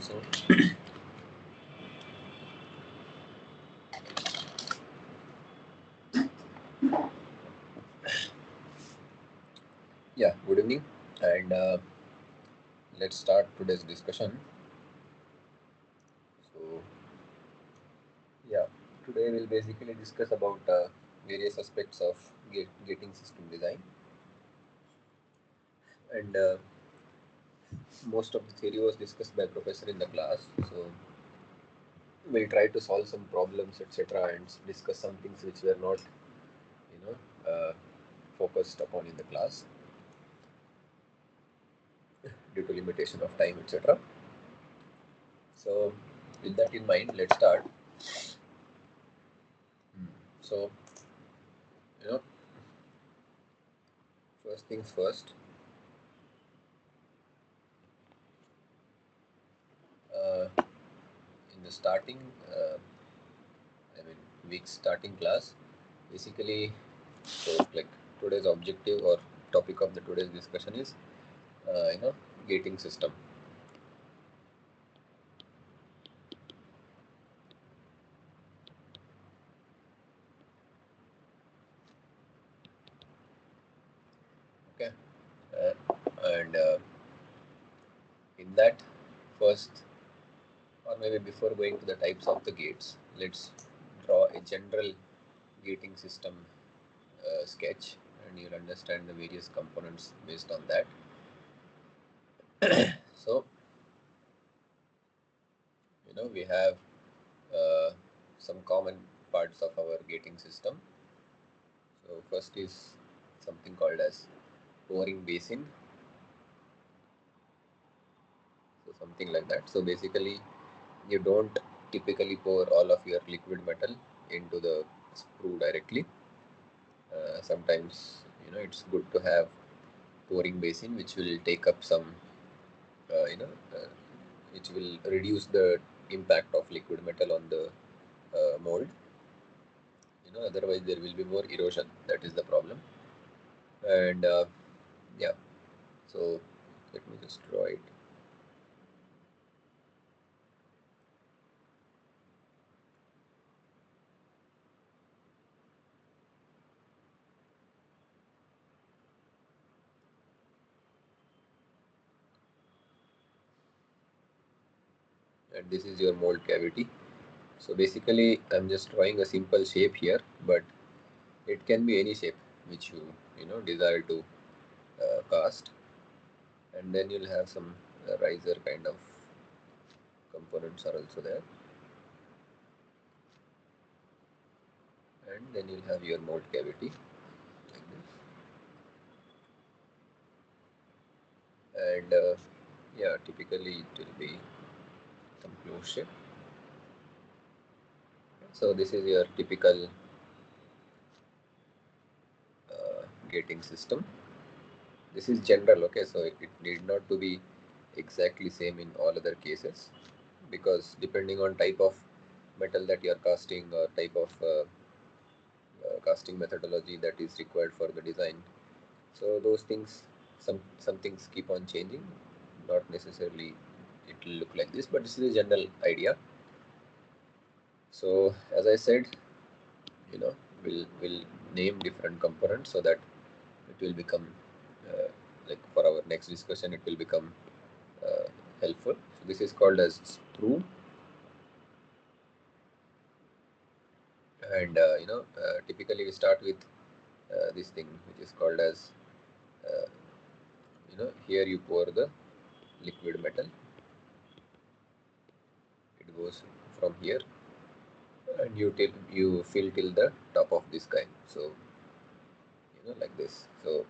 So yeah, good evening, and let's start today's discussion. So yeah, today we'll basically discuss about various aspects of gating system design, and most of the theory was discussed by professor in the class. So we'll try to solve some problems, etc., and discuss some things which were not, you know, focused upon in the class due to limitation of time, etc. So with that in mind, let's start. So you know, first things first. In the starting, I mean, week starting class, basically, so like today's objective or topic of the today's discussion is, gating system. Okay, and in that first, or maybe before going to the types of the gates, let's draw a general gating system sketch, and you'll understand the various components based on that. So we have some common parts of our gating system. So first is something called as pouring basin. So something like that. So basically you don't typically pour all of your liquid metal into the sprue directly. Sometimes it's good to have pouring basin which will take up some uh, you know uh, which will reduce the impact of liquid metal on the mold. Otherwise there will be more erosion. That is the problem. And yeah, so let me just draw it. And this is your mold cavity. So basically I'm just drawing a simple shape here, but it can be any shape which you desire to cast. And then you'll have some riser kind of components are also there, and then you'll have your mold cavity like this. And yeah, typically it will be some closed shape. So this is your typical gating system. This is general, okay, so it need not to be exactly same in all other cases, because depending on type of metal that you are casting or type of casting methodology that is required for the design, so those things, some things keep on changing. Not necessarily it will look like this, but this is a general idea. So as I said, you know we'll name different components so that it will become uh, like for our next discussion it will become uh, helpful. So this is called as sprue, and typically we start with this thing which is called as uh, here you pour the liquid metal. It goes from here, and you fill till the top of this guy. So like this. So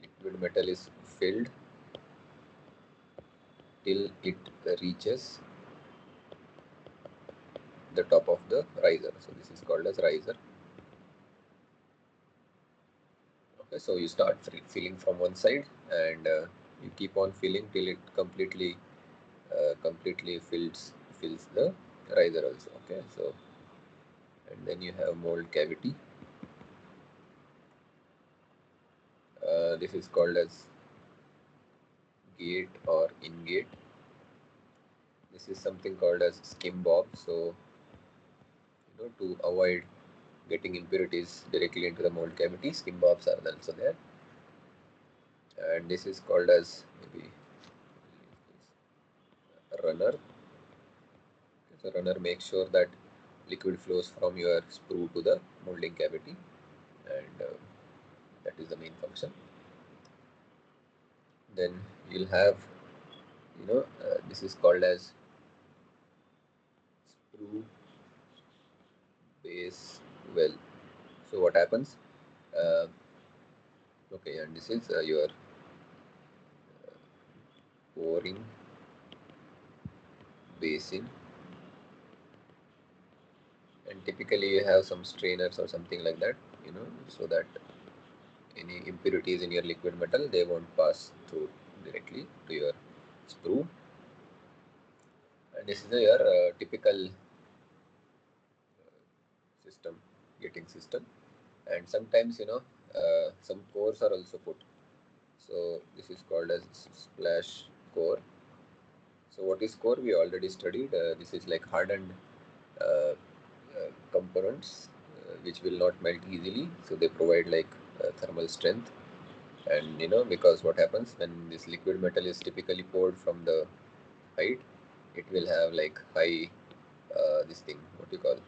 liquid metal is filled till it reaches the top of the riser. So this is called as riser. Okay, so you start filling from one side, and you keep on filling till it completely fills the riser also. Okay, so and then you have mold cavity. This is called as gate or in gate. This is something called as skim bob. So to avoid getting impurities directly into the mold cavity, skim bobs are also there. And this is called as maybe runner. So runner makes sure that liquid flows from your sprue to the molding cavity, and that is the main function. Then you'll have this is called as sprue base well. So what happens? Uh, okay, and this is your pouring basin, and typically you have some strainers or something like that, so that any impurities in your liquid metal, they won't pass through directly to your sprue. And this is your typical system, gating system. And sometimes some cores are also put. So this is called as splash core. So what is core? We already studied. This is like hardened uh, components which will not melt easily. So they provide like thermal strength. And because what happens when this liquid metal is typically poured from the height, it will have like high this thing, what you call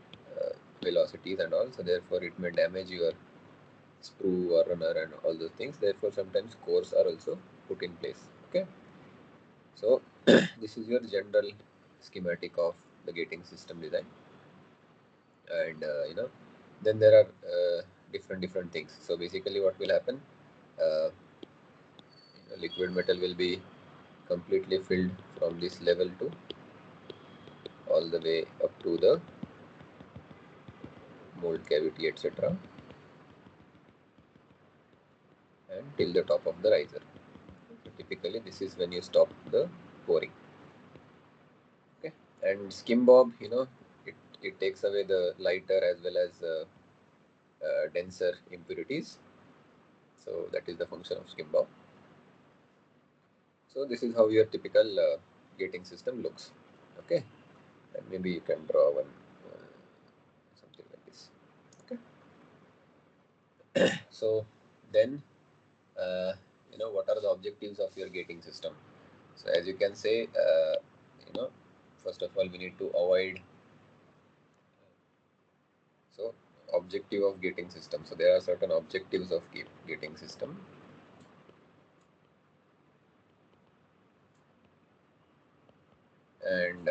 velocities and all. So therefore it may damage your sprue or runner and all those things. Therefore sometimes cores are also put in place. Okay, so this is your general schematic of the gating system design. And then there are different things. So basically what will happen, uh, liquid metal will be completely filled from this level to all the way up to the mold cavity, etc., and till the top of the riser. So typically this is when you stop the pouring. Okay, and skim bob, it takes away the lighter as well as denser impurities. So that is the function of skim bob. So this is how your typical gating system looks. Okay, and maybe you can draw one something like this. Okay, so then what are the objectives of your gating system? So as you can say, you know first of all we need to avoid, so objective of gating system. So there are certain objectives of gating system, and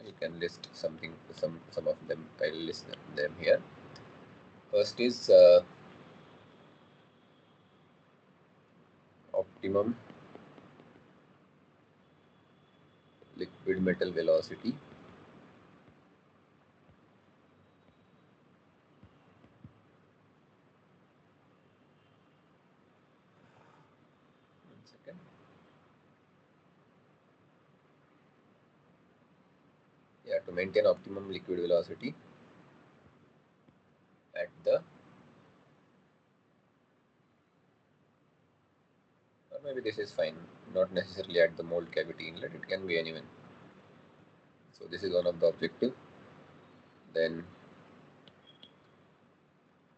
you can list some of them. I'll list them here. First is optimum liquid metal velocity. One second. Yeah, to maintain optimum liquid velocity at the, or maybe this is fine, not necessarily at the mold cavity inlet, it can be anywhere. So this is one of the objective. Then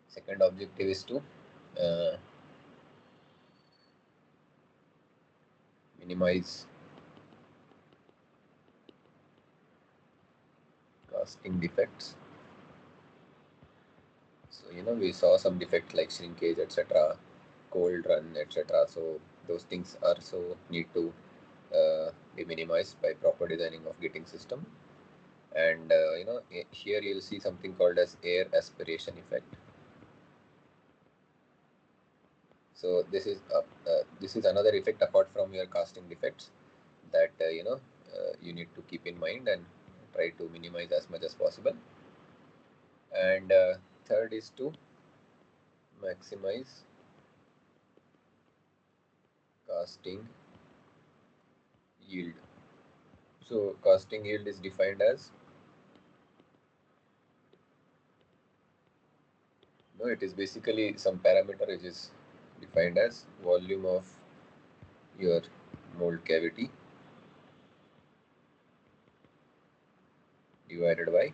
second objective is to uh, minimize casting defects. So we saw some defects like shrinkage, etc., cold run, etc. So those things also need to be minimized by proper designing of gating system. And here you'll see something called as air aspiration effect. So this is another effect apart from your casting defects that you need to keep in mind and try to minimize as much as possible. And third is to maximize casting yield. So casting yield is defined as, it is basically some parameter which is defined as volume of your mold cavity divided by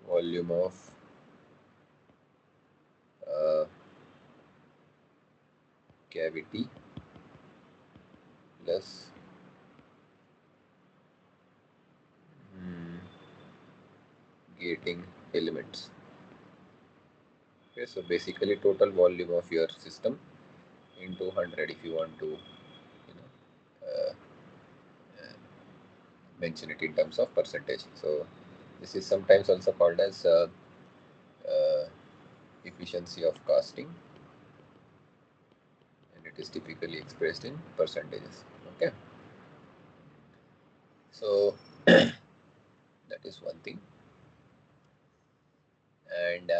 volume of cavity plus gating elements. Okay, so basically total volume of your system into 100 if you want to mention it in terms of percentage. So this is sometimes also called as uh, efficiency of casting, and it is typically expressed in percentages. Okay, so that is one thing. And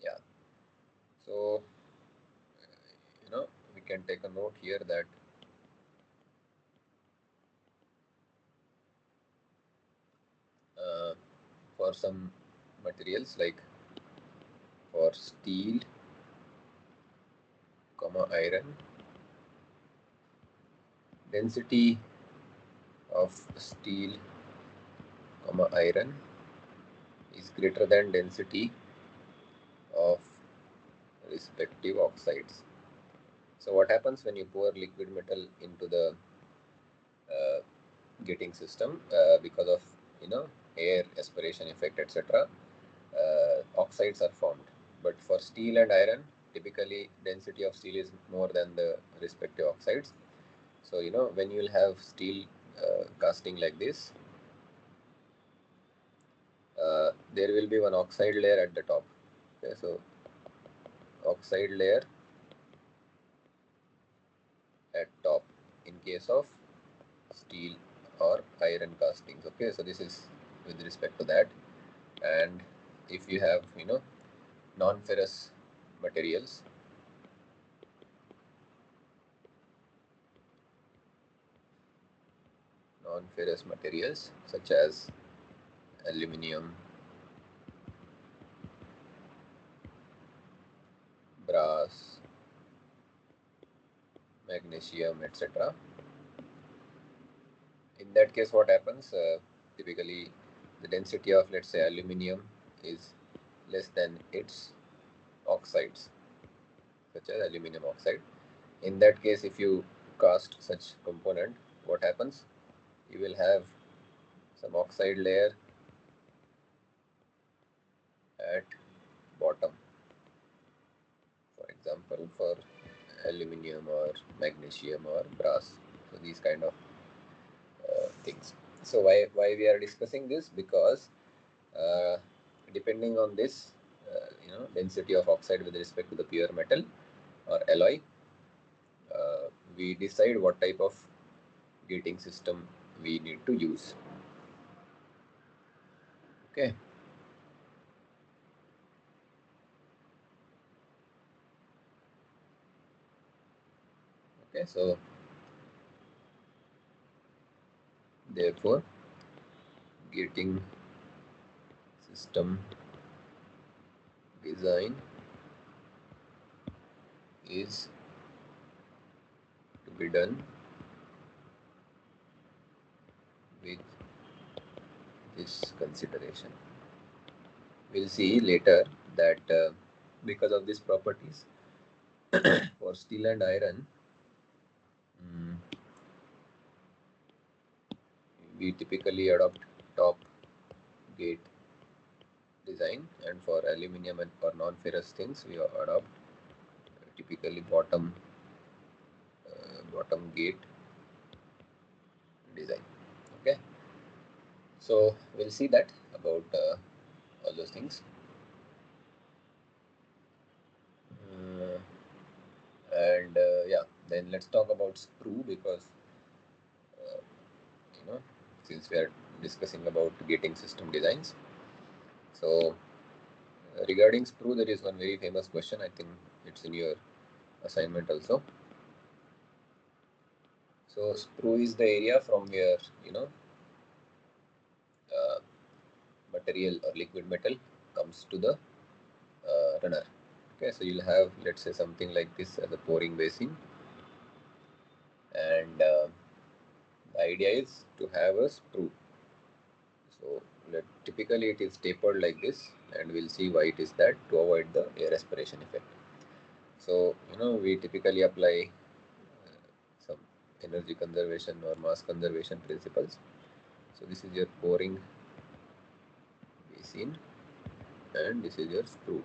yeah, so we can take a note here that for some materials like for steel, iron, density of steel, iron is greater than density of respective oxides. So what happens when you pour liquid metal into the uh, gating system, because of air aspiration effect, etc., oxides are formed. But for steel and iron, typically density of steel is more than the respective oxides. So when you will have steel casting like this, there will be one oxide layer at the top. Okay, so oxide layer at top in case of steel or iron castings. Okay, so this is with respect to that. And if you have non-ferrous materials, such as aluminium, brass, magnesium, etc., in that case what happens, typically the density of, let's say, aluminium is less than its oxides, such as aluminium oxide. In that case, if you cast such component, what happens, you will have some oxide layer at bottom, for example for aluminium or magnesium or brass. So these kind of things. So why we are discussing this? Because uh, depending on this density of oxide with respect to the pure metal or alloy, we decide what type of gating system we need to use. Okay. Okay, so therefore gating system design is to be done with this consideration. We'll see later that because of these properties, for steel and iron, we typically adopt top gate design, and for aluminium and for non-ferrous things we adopt typically bottom gate design. Okay, so we'll see that about all those things. And yeah, then let's talk about sprue, because uh, since we are discussing about gating system designs. So regarding sprue, there is one very famous question. I think it's in your assignment also. So sprue is the area from where uh, material or liquid metal comes to the runner. Okay, so you'll have, let's say, something like this as a pouring basin, and The idea is to have a sprue. So typically it is tapered like this, and we'll see why it is that, to avoid the air aspiration effect. So we typically apply some energy conservation or mass conservation principles. So this is your boring basin, and this is your sprue.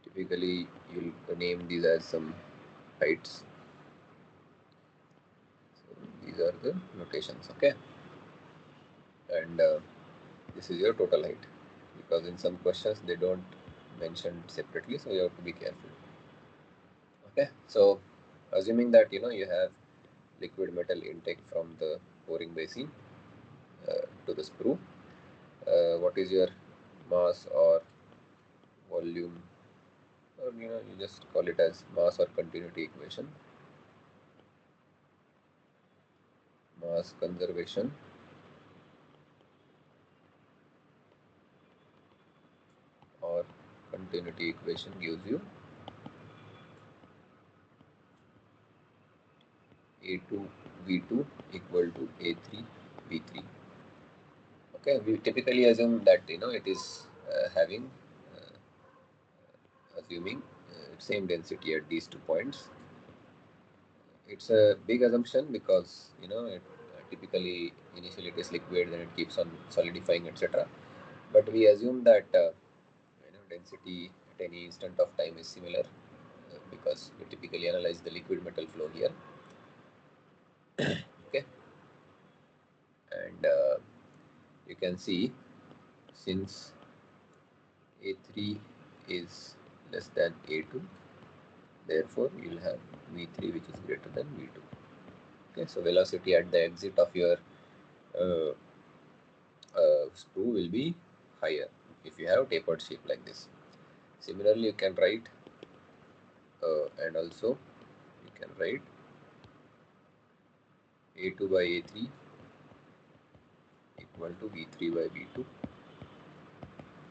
Typically you'll name these as some heights. So these are the notations, okay? And this is your total height, because in some questions they don't mention separately, so you have to be careful. Okay, so assuming that you have liquid metal intake from the boring basin to the sprue, what is your mass or volume, or you just call it as mass or continuity equation, mass conservation or continuity equation gives you A2 V2 equal to A3 V3. Okay, we typically assume that it is having assuming same density at these 2 points. It's a big assumption because it typically initially it is liquid, then it keeps on solidifying, etc. But we assume that density at any instant of time is similar, because we typically analyze the liquid metal flow here. Okay, and you can see, since A3 is less than A2, therefore you will have V3 which is greater than V2. Okay, so velocity at the exit of your uh, sprue will be higher if you have tapered shape like this. Similarly, you can write and also you can write A2 by A3 equal to V3 by V2,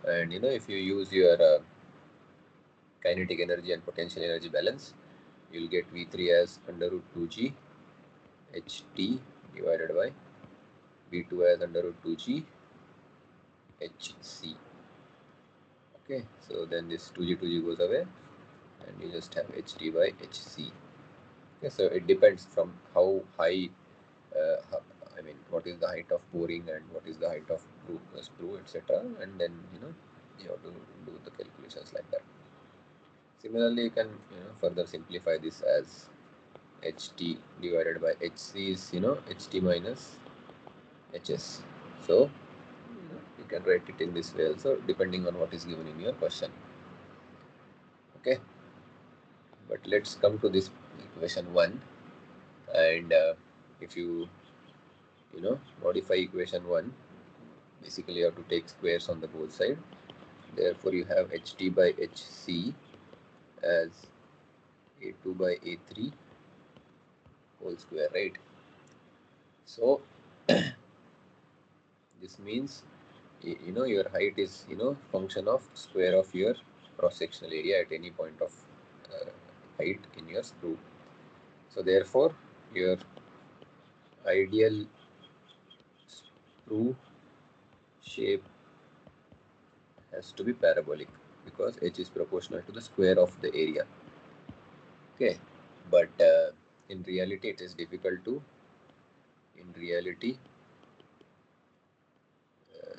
and if you use your kinetic energy and potential energy balance, you will get V3 as under root 2g ht divided by V2 as under root 2g hc. Okay, so then this 2g goes away, and you just have ht by hc. Okay, so it depends from how high, I mean, what is the height of boring and what is the height of sprue, etc. And then you have to do the calculations like that. Similarly, you can further simplify this as ht divided by hc is ht minus hs. So you can write it in this way also, depending on what is given in your question. Okay, but let's come to this equation 1, and if you modify equation 1, basically you have to take squares on the both side. Therefore you have ht by hc as a2 by a3 whole square, right? So this means your height is function of square of your cross sectional area at any point of height in your sprue. So therefore your ideal sprue shape has to be parabolic, because h is proportional to the square of the area. Okay, but in reality it is difficult to, in reality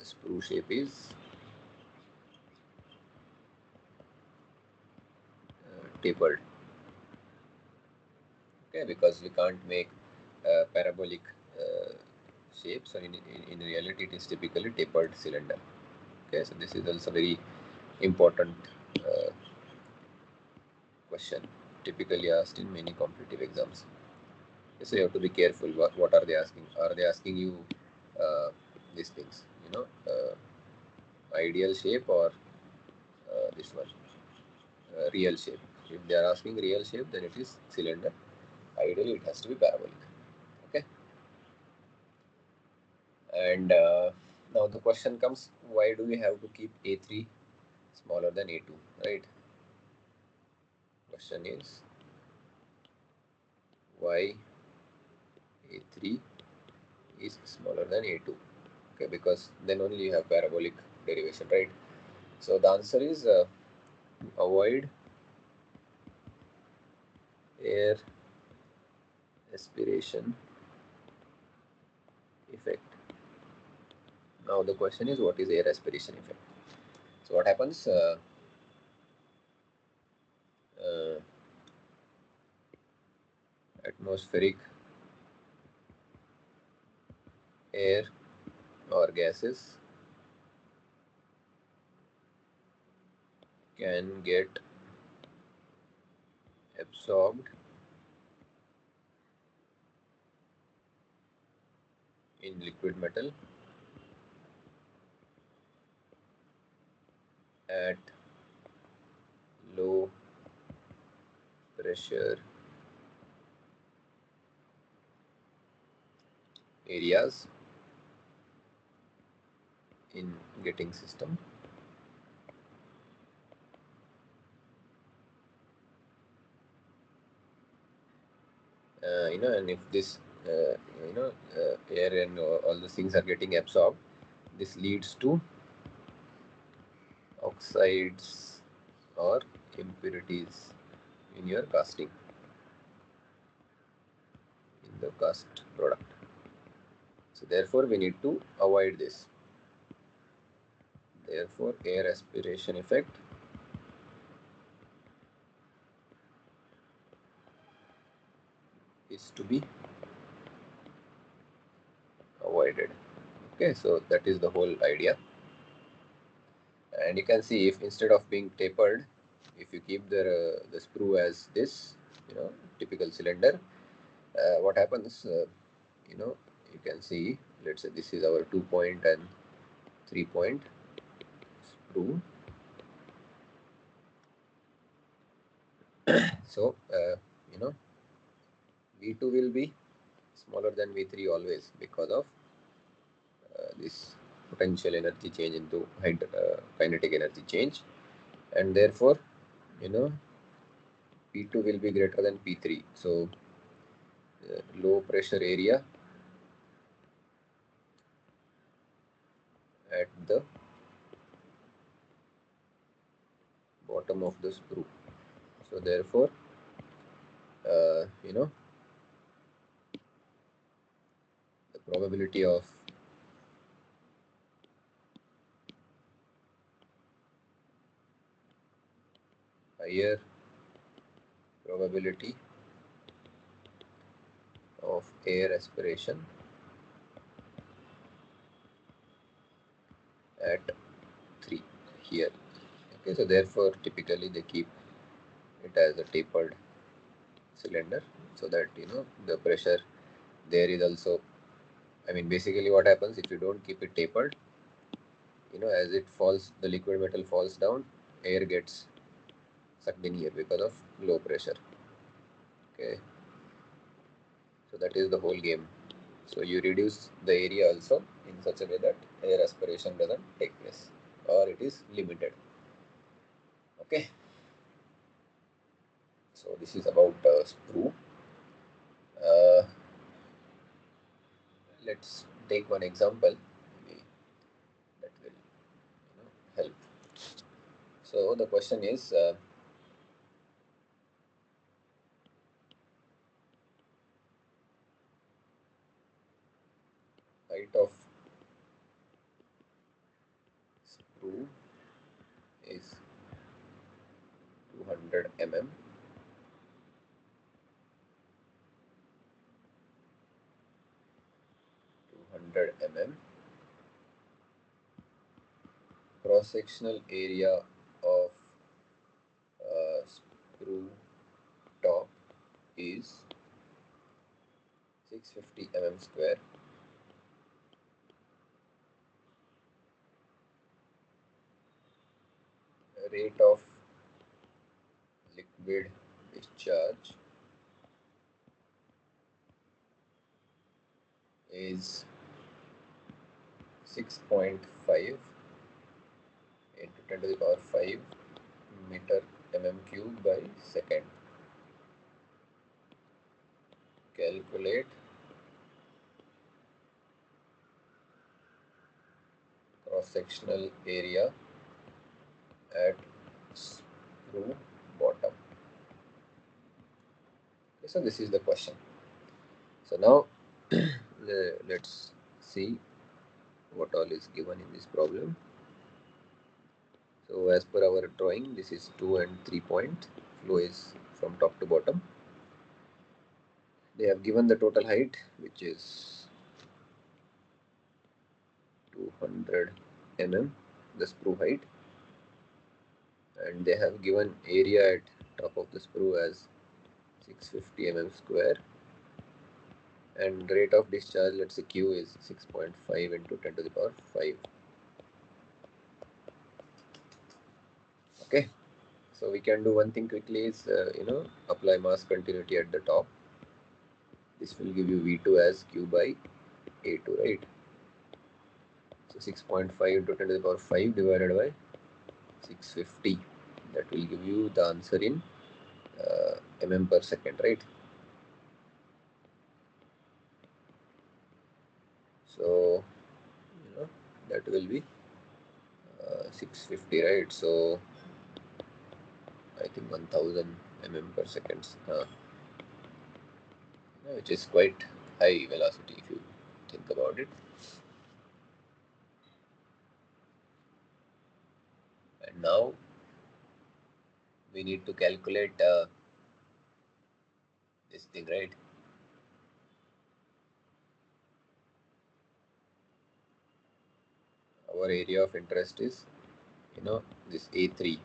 sprue shape is tapered. Okay, because we can't make parabolic shape, so in reality it is typically tapered cylinder. Okay, so this is also very important question, typically asked in many competitive exams. So you have to be careful. What are they asking? Are they asking you these things? Ideal shape, or this one, real shape. If they are asking real shape, then it is cylinder. Ideally, it has to be parabolic. Okay. And now the question comes: why do we have to keep A3 smaller than A2? Right. Question is, why A3 is smaller than A2. Okay, because then only you have parabolic derivation, right? So the answer is avoid air aspiration effect. Now the question is, what is air aspiration effect? So what happens? Uh, Atmospheric air or gases can get absorbed in liquid metal at low pressure areas in getting system. And if this air and all the things are getting absorbed, this leads to oxides or impurities in your casting, in the cast product. So therefore we need to avoid this. Therefore air aspiration effect is to be avoided. Okay, so that is the whole idea. And you can see, if instead of being tapered, if you keep the sprue as this, typical cylinder, what happens, you can see, let's say this is our 2-point and 3-point sprue. So V2 will be smaller than V3 always, because of this potential energy change into kinetic energy change, and therefore P2 will be greater than P3. So low pressure area at the bottom of the sprue. So therefore the probability of higher probability of air aspiration at 3 here. Okay, so therefore typically they keep it as a tapered cylinder, so that the pressure there is also, I mean, basically what happens if you don't keep it tapered, as it falls, the liquid metal falls down, air gets sucked in here because of low pressure. Okay, so that is the whole game. So you reduce the area also in such a way that air aspiration doesn't take place, or it is limited. Okay, so this is about sprue. uh, let's take one example, maybe that will help. So the question is, height of sprue is 200 mm. 200 mm. Cross-sectional area of sprue top is 650 mm square. Rate of liquid discharge is 6.5 into 10 to the power 5 meter mm cube by second. Calculate cross-sectional area at screw bottom. Okay, so this is the question. So now let's see what all is given in this problem. So as per our drawing, this is 2 and 3 point. Flow is from top to bottom. They have given the total height, which is 200 mm, the sprue height, and they have given area at top of the sprue as 650 mm square, and rate of discharge, let's say Q is 6.5 into 10 to the power 5. Okay, so we can do one thing quickly is apply mass continuity at the top. This will give you V2 as Q by A2, right? So 6.5 into 10 to the power 5 divided by 650, that will give you the answer in mm per second, right? So that will be 650, right? So I think 1000 mm per second, which is quite high velocity if you think about it. And now we need to calculate this thing, right? Our area of interest is this A3,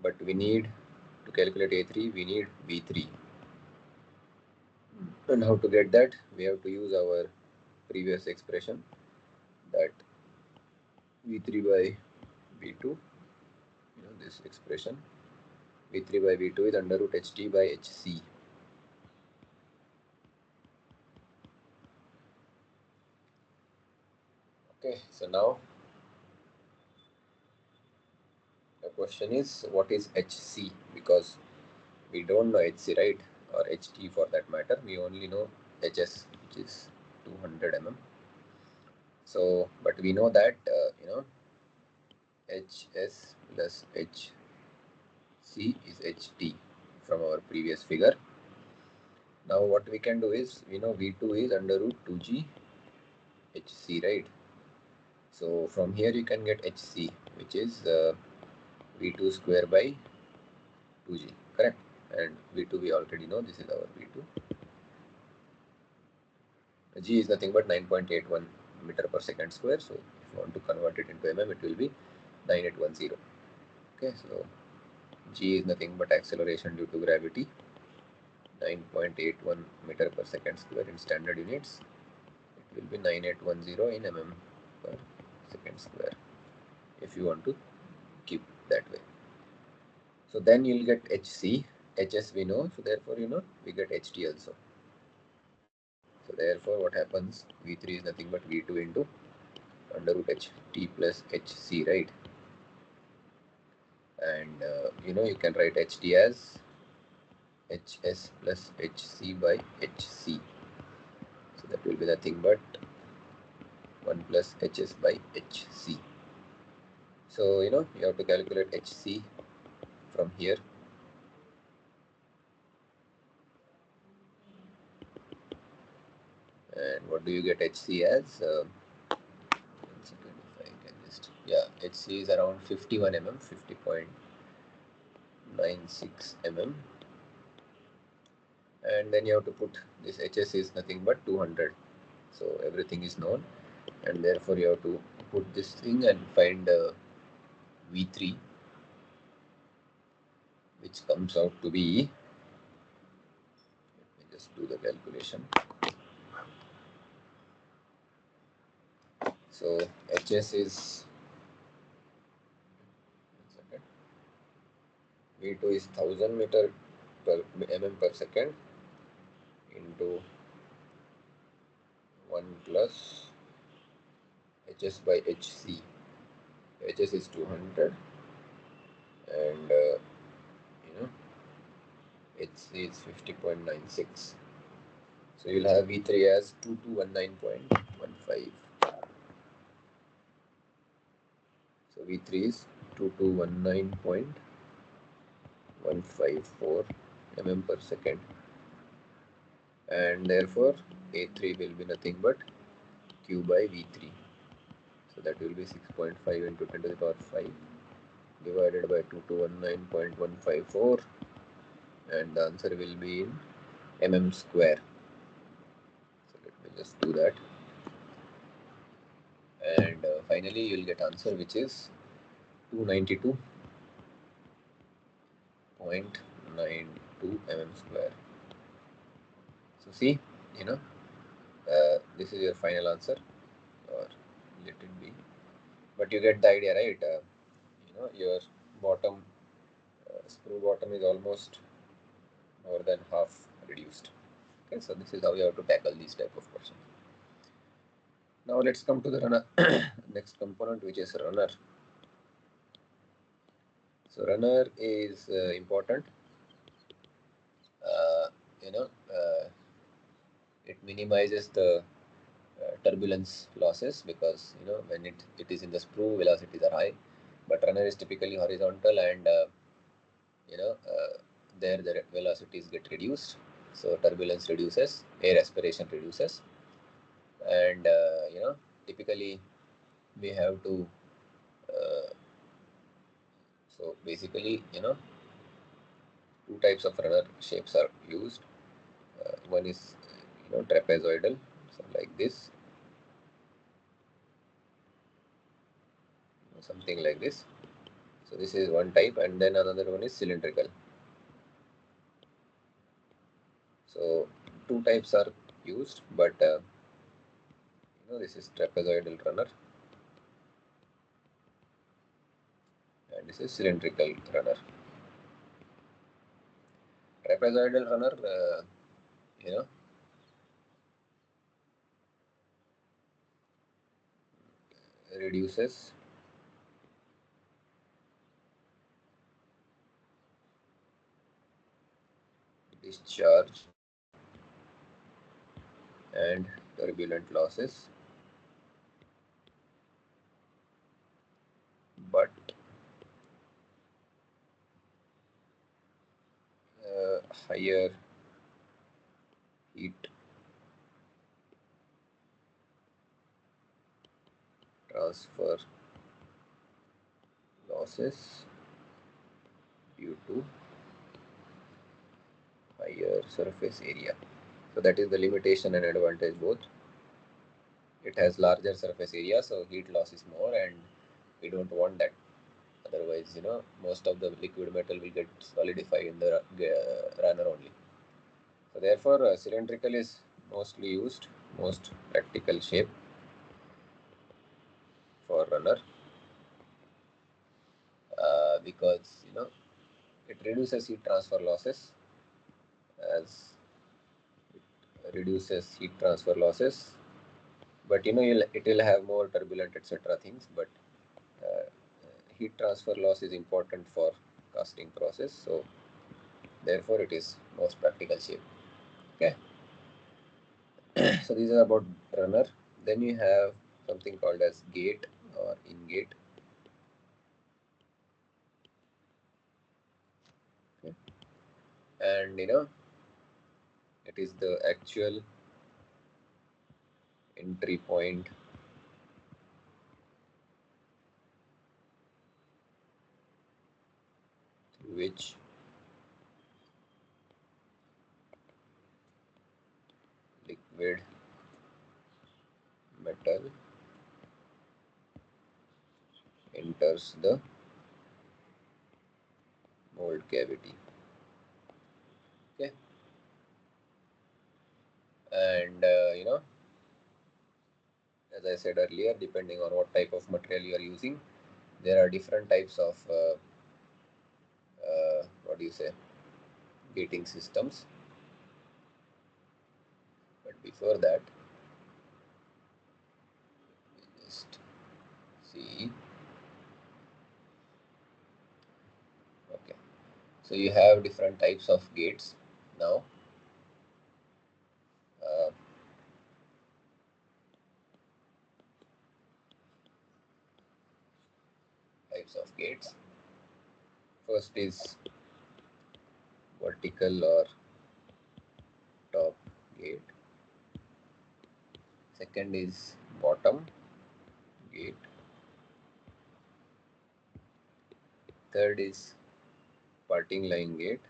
but we need to calculate A3, we need V3. And how to get that? We have to use our previous expression, that V3 by V2, this expression, V3 by V2 is under root HT by HC. Okay, so now the question is, what is HC? Because we don't know HC, right? Or HT for that matter. We only know HS, which is 200 mm. So, but we know that HS plus HC is HT from our previous figure. Now what we can do is, V2 is under root 2G HC, right? So from here you can get HC, which is V2 square by 2G, correct? And V2 we already know, this is our V2. G is nothing but 9.81 meter per second square. So if you want to convert it into mm, it will be 9810. Okay, so G is nothing but acceleration due to gravity, 9.81 meter per second square in standard units. It will be 9810 in mm per second square if you want to keep that way. So then you'll get HC, HS we know, so therefore we get HT also. So therefore what happens, V3 is nothing but V2 into under root HT plus HC, right? And you can write HT as HS plus HC by HC. So that will be nothing but 1 plus HS by HC. So you have to calculate HC from here. And what do you get HC as? 1 second, if I can just, yeah, HC is around 51 mm, 50.96 mm. And then you have to put this HS is nothing but 200. So everything is known, and therefore you have to put this thing and find V3, which comes out to be, let me just do the calculation. So HS is, V2 is 1000 meter per mm per second into 1 plus HS by HC. HS is 200 and HC is 50.96. So you'll have V3 as 2219.15. So V3 is 2219.154 mm per second, and therefore A3 will be nothing but Q by V3. So that will be 6.5 into 10 to the power 5 divided by 2219.154, and the answer will be in mm square. So let me just do that, and finally you will get answer which is 292.92 mm square. So see, you know, this is your final answer, or let it be, but you get the idea, right? Your bottom screw bottom is almost more than half reduced. Okay, so this is how you have to tackle these type of questions. Now let's come to the runner next component, which is runner. So runner is important. uh, you know it minimizes the turbulence losses, because when it is in the sprue, velocities are high, but runner is typically horizontal, and you know uh, there the velocities get reduced, so turbulence reduces, air aspiration reduces, and typically we have to uh, so basically two types of runner shapes are used. One is trapezoidal, so like this, something like this. So this is one type, and then another one is cylindrical. So two types are used, but this is trapezoidal runner, and this is cylindrical runner. Trapezoidal runner, you know, reduces discharge and turbulent losses, but higher heat transfer losses due to higher surface area. So that is the limitation and advantage both. It has larger surface area, so heat loss is more, and we don't want that. Otherwise, most of the liquid metal will get solidified in the runner only. So therefore, cylindrical is mostly used, most practical shape for runner, because it reduces heat transfer losses, as reduces heat transfer losses, but it will have more turbulent etc things, but uh, heat transfer loss is important for casting process, so therefore it is most practical shape. Okay. So these are about runner. Then you have something called as gate or in-gate. Okay. And it is the actual entry point through which liquid metal enters the mold cavity. Okay. And as I said earlier, depending on what type of material you are using, there are different types of what do you say, gating systems. But before that, just see. Okay, so you have different types of gates now. Uh, types of gates. First is vertical or top gate. Second is bottom gate. Third is parting line gate.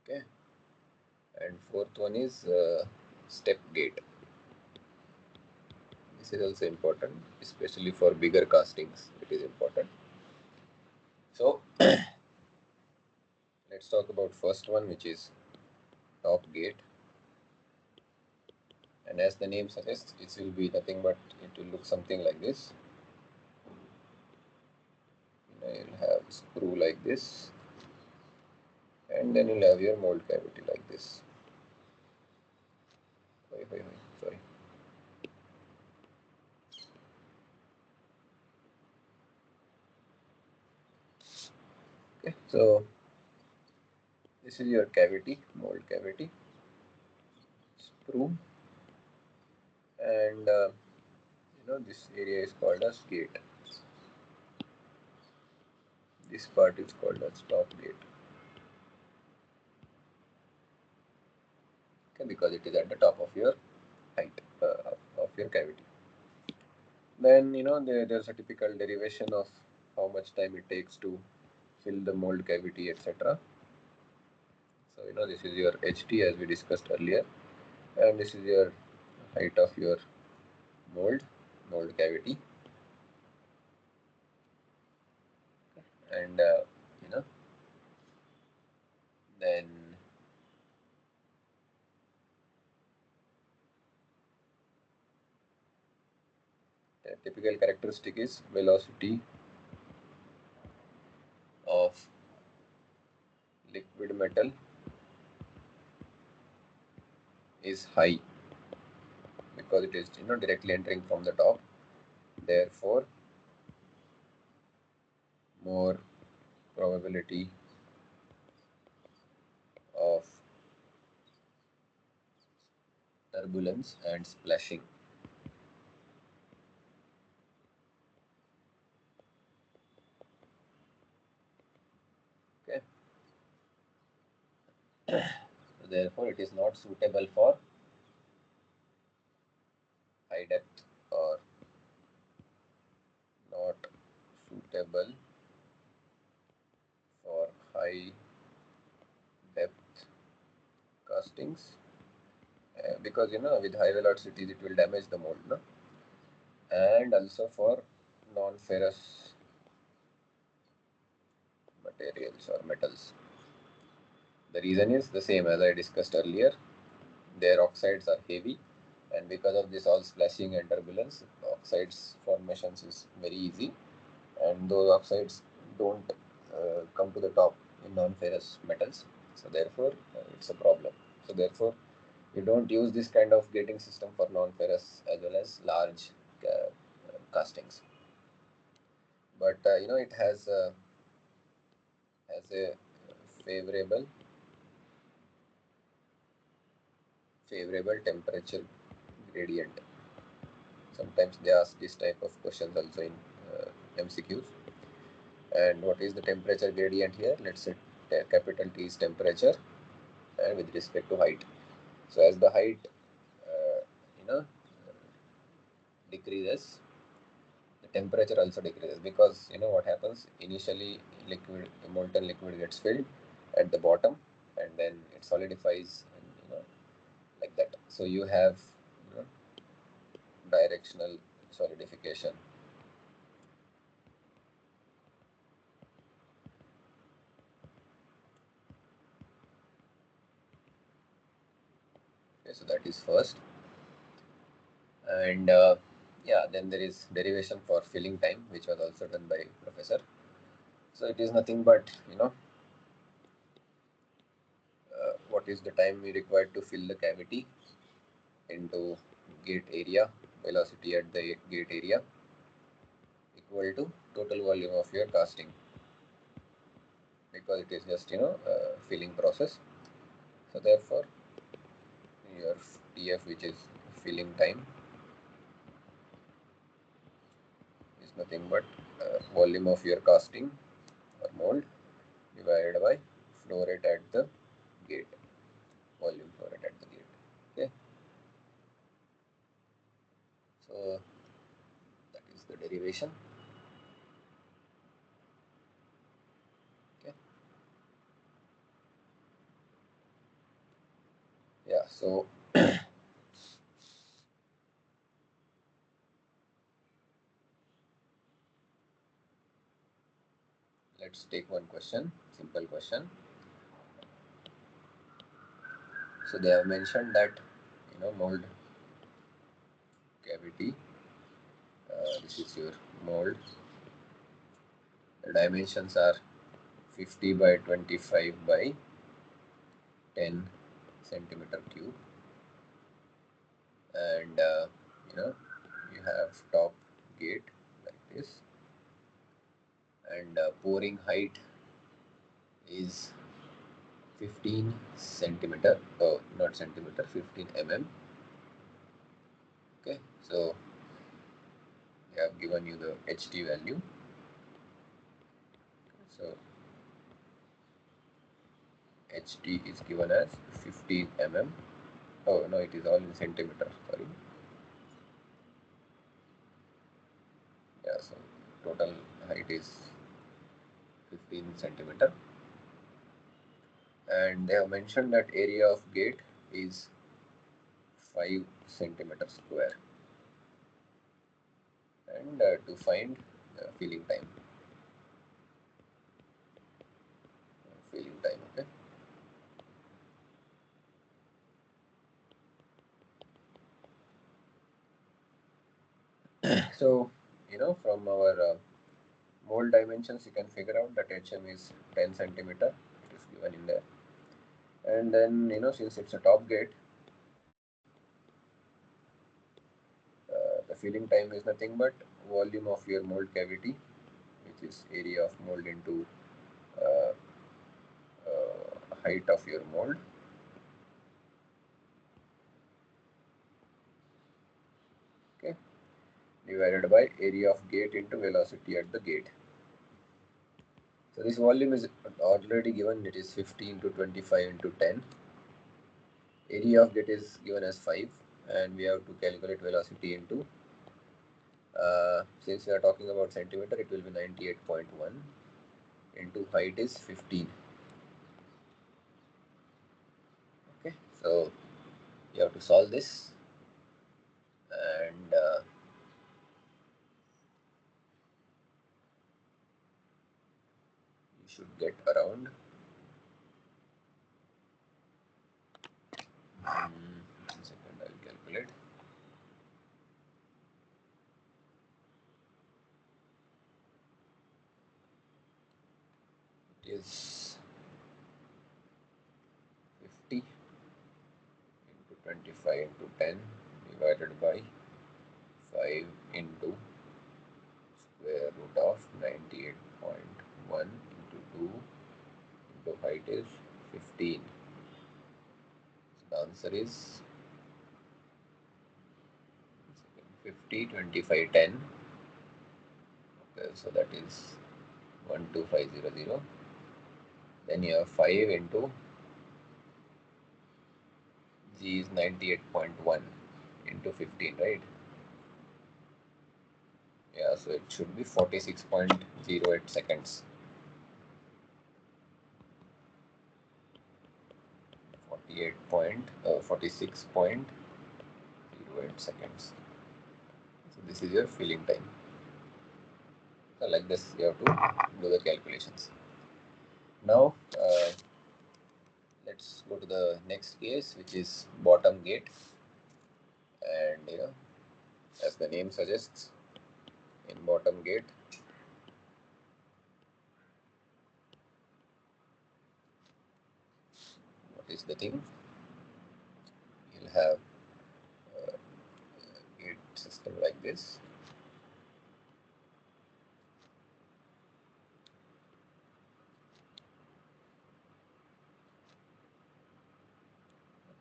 Okay, and fourth one is step gate. This is also important, especially for bigger castings. It is important. So let's talk about first one, which is top gate. And as the name suggests, it will be nothing but it will look something like this. You'll have screw like this, and then you'll have your mold cavity like this. Sorry. Okay, so this is your cavity, mold cavity, screw, and this area is called as gate. This part is called as top gate. Okay, because it is at the top of your height of your cavity. Then there's a typical derivation of how much time it takes to fill the mold cavity, etc. So this is your HT as we discussed earlier, and this is your height of your mold cavity, and then the typical characteristic is velocity of liquid metal is high because it is directly entering from the top. Therefore, more probability of turbulence and splashing. Okay. So therefore, it is not suitable for high depth or not suitable for high depth castings because with high velocities it will damage the mold, no? And also for non-ferrous materials or metals. The reason is the same as I discussed earlier. Their oxides are heavy, and because of this all splashing and turbulence, oxides formations is very easy, and those oxides don't come to the top in non-ferrous metals. So therefore, it's a problem. So therefore, you don't use this kind of gating system for non-ferrous as well as large castings. But it has a favorable temperature gradient. Sometimes they ask this type of questions also in MCQs. And what is the temperature gradient here? Let's say capital T is temperature and with respect to height. So as the height decreases, the temperature also decreases, because what happens initially, molten liquid gets filled at the bottom and then it solidifies, and like that. So you have directional solidification. Okay, so that is first. And yeah, then there is derivation for filling time, which was also done by professor. So it is nothing but what is the time we required to fill the cavity into gate area, velocity at the gate area, equal to total volume of your casting, because it is just filling process. So therefore your TF, which is filling time is nothing but volume of your casting or mold divided by flow rate at the gate, volume flow rate at the gate. Okay, so that is the derivation. Okay, yeah, so let's take one question, simple question. So they have mentioned that mold cavity, this is your mold, the dimensions are 50 by 25 by 10 centimeter cube, and you have top gate like this, and pouring height is 15 centimeter, oh not centimeter, 15 mm. Okay, so they have given you the HT value. So HT is given as 15 mm. Oh no, it is all in centimeter, sorry. Yeah, so total height is 15 centimeter, and they have mentioned that area of gate is 5 centimeter square, and to find the filling time, okay. So from our mold dimensions you can figure out that HM is 10 centimeter, it is given in there, and then since it's a top gate, the filling time is nothing but volume of your mold cavity, which is area of mold into uh, height of your mold, okay, divided by area of gate into velocity at the gate. So this volume is already given, it is 50 into 25 into 10. Area of gate is given as 5, and we have to calculate velocity into, since we are talking about centimeter, it will be 98.1 into height is 15. Okay, so you have to solve this, and you should get around 1 second, I will calculate. It is 50 into 25 into 10 divided by 5 into square root of 98.1 into 2 into height is 15. So the answer is 50, 25, 10. Okay, so that is 12500. Then you have 5 into G is 98.1 into 15, right? Yeah, so it should be 46.08 seconds. 46.08 seconds. So this is your filling time. So like this, you have to do the calculations. Now, let's go to the next case, which is bottom gate. And as the name suggests, in bottom gate, what is the thing? You'll have a gate system like this.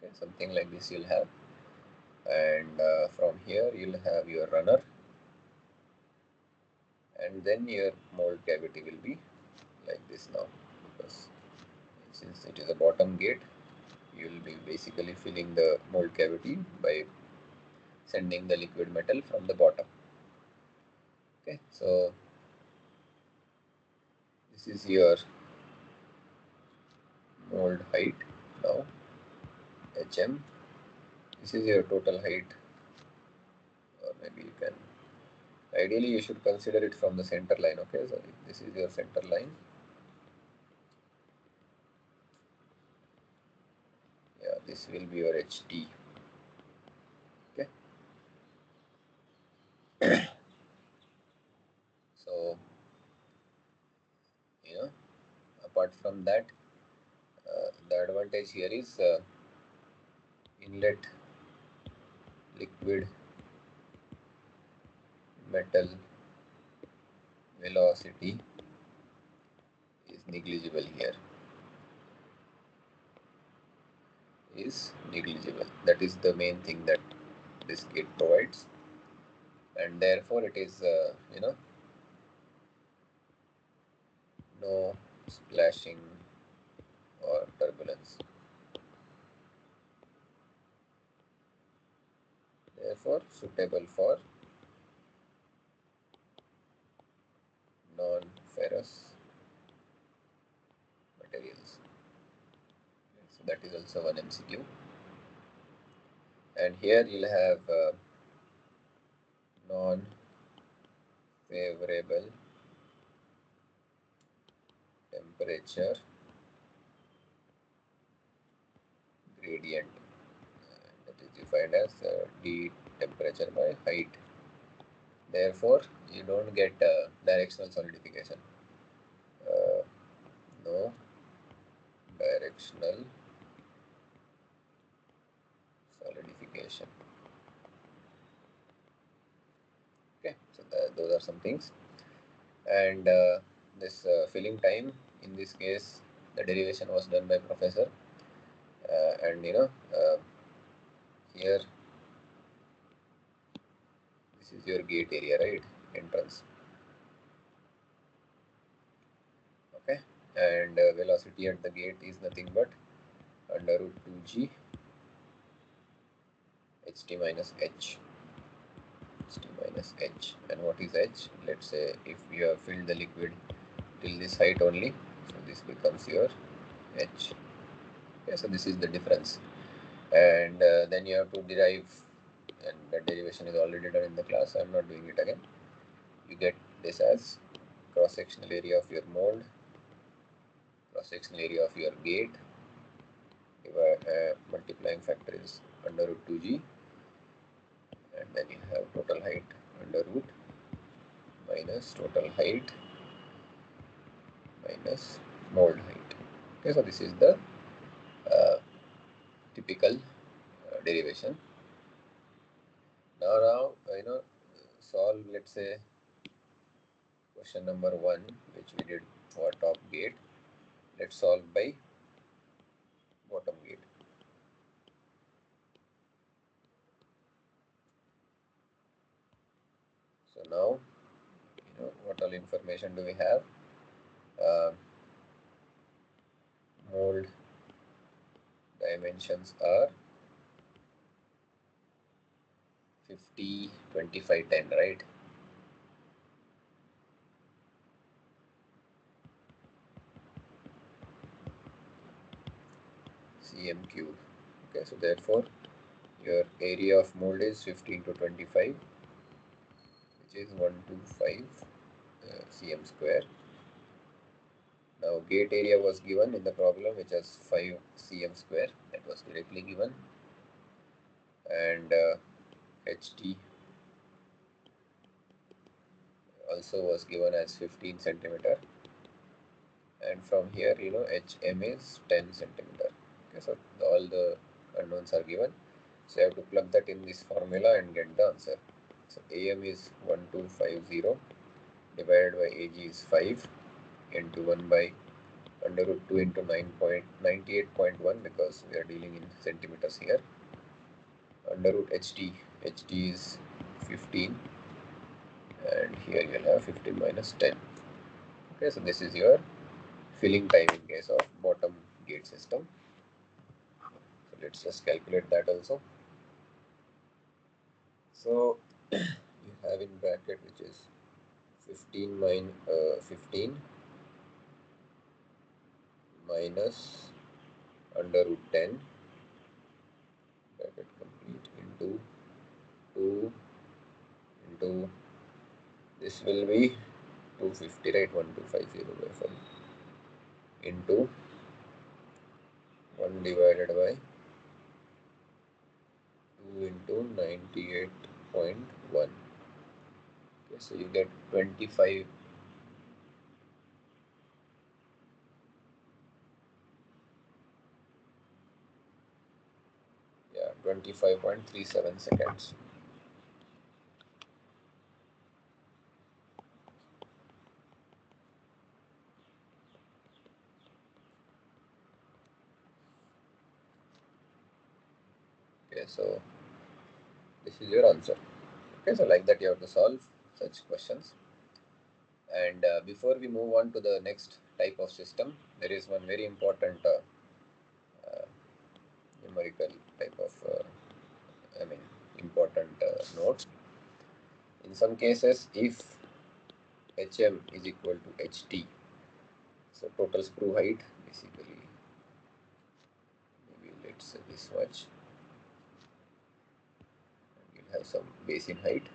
Okay, something like this you'll have. and from here you'll have your runner, and then your mold cavity will be like this now, because since it is a bottom gate, you will be basically filling the mold cavity by sending the liquid metal from the bottom. Okay, so this is your mold height now, HM. This is your total height, or maybe you can, ideally you should consider it from the center line. Okay, so this is your center line. Yeah, this will be your HT. Okay, so apart from that, the advantage here is inlet liquid metal velocity is negligible here, is negligible. That is the main thing that this gate provides, and therefore it is no splashing or turbulence. Therefore suitable for non-ferrous materials. So that is also one MCQ. And here you'll have non-favorable temperature gradient, that is defined as d temperature by height. Therefore you don't get directional solidification. No directional solidification. Okay, so those are some things. And this filling time, in this case the derivation was done by professor, and here this is your gate area, right, entrance. Okay, and velocity at the gate is nothing but under root 2g ht minus h, ht minus h. And what is h? Let's say if you have filled the liquid till this height only, so this becomes your h. Okay, so this is the difference, and then you have to derive, and that derivation is already done in the class, I'm not doing it again. You get this as cross-sectional area of your mold, cross-sectional area of your gate, multiplying factor is under root 2g, and then you have total height under root minus total height minus mold height. Okay, so this is the uh, typical derivation. Now solve, let's say, question number 1, which we did for top gate. Let's solve by bottom gate. So now, what all information do we have? Mold dimensions are 50, 25, 10, right? cm cube. Okay, so therefore your area of mold is 15 to 25, which is 125 cm square. Now gate area was given in the problem, which is 5 cm square. That was directly given, and HT also was given as 15 centimeter, and from here HM is 10 centimeter. Okay, so all the unknowns are given, so you have to plug that in this formula and get the answer. So AM is 1250 divided by AG is 5 into 1 by under root 2 into 9.98.1, because we are dealing in centimeters here. under root ht is 15, and here you'll have 15 minus 10. Okay, so this is your filling time in case of bottom gate system. So let's just calculate that also. So you have in bracket, which is 15 minus under root 10 bracket complete into 2 into, this will be 250, right? 1250 by 5 into 1 divided by 2 into 98.1. Okay, so you get 25. Yeah, 25.37 seconds. Okay, so this is your answer. Okay, so like that you have to solve such questions. And before we move on to the next type of system, there is one very important uh, numerical type of, important note. In some cases, if hm is equal to ht, so total screw height, basically, maybe let's say this much, and you'll have some basin height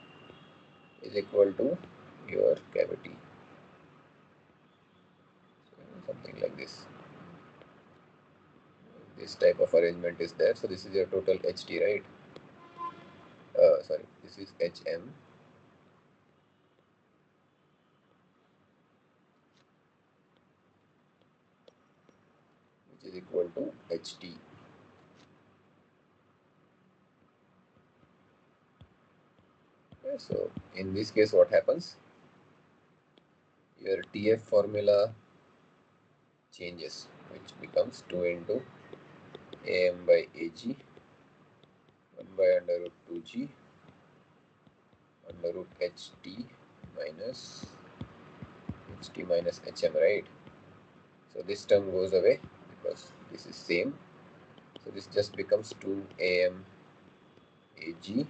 is equal to your cavity, so something like this. This type of arrangement is there. So this is your total ht, right? Sorry, this is hm, which is equal to ht. Okay, so in this case, what happens? Your tf formula changes, which becomes 2 into am by ag 1 by under root 2g under root ht minus hm, right? So this term goes away because this is same. So this just becomes 2 am ag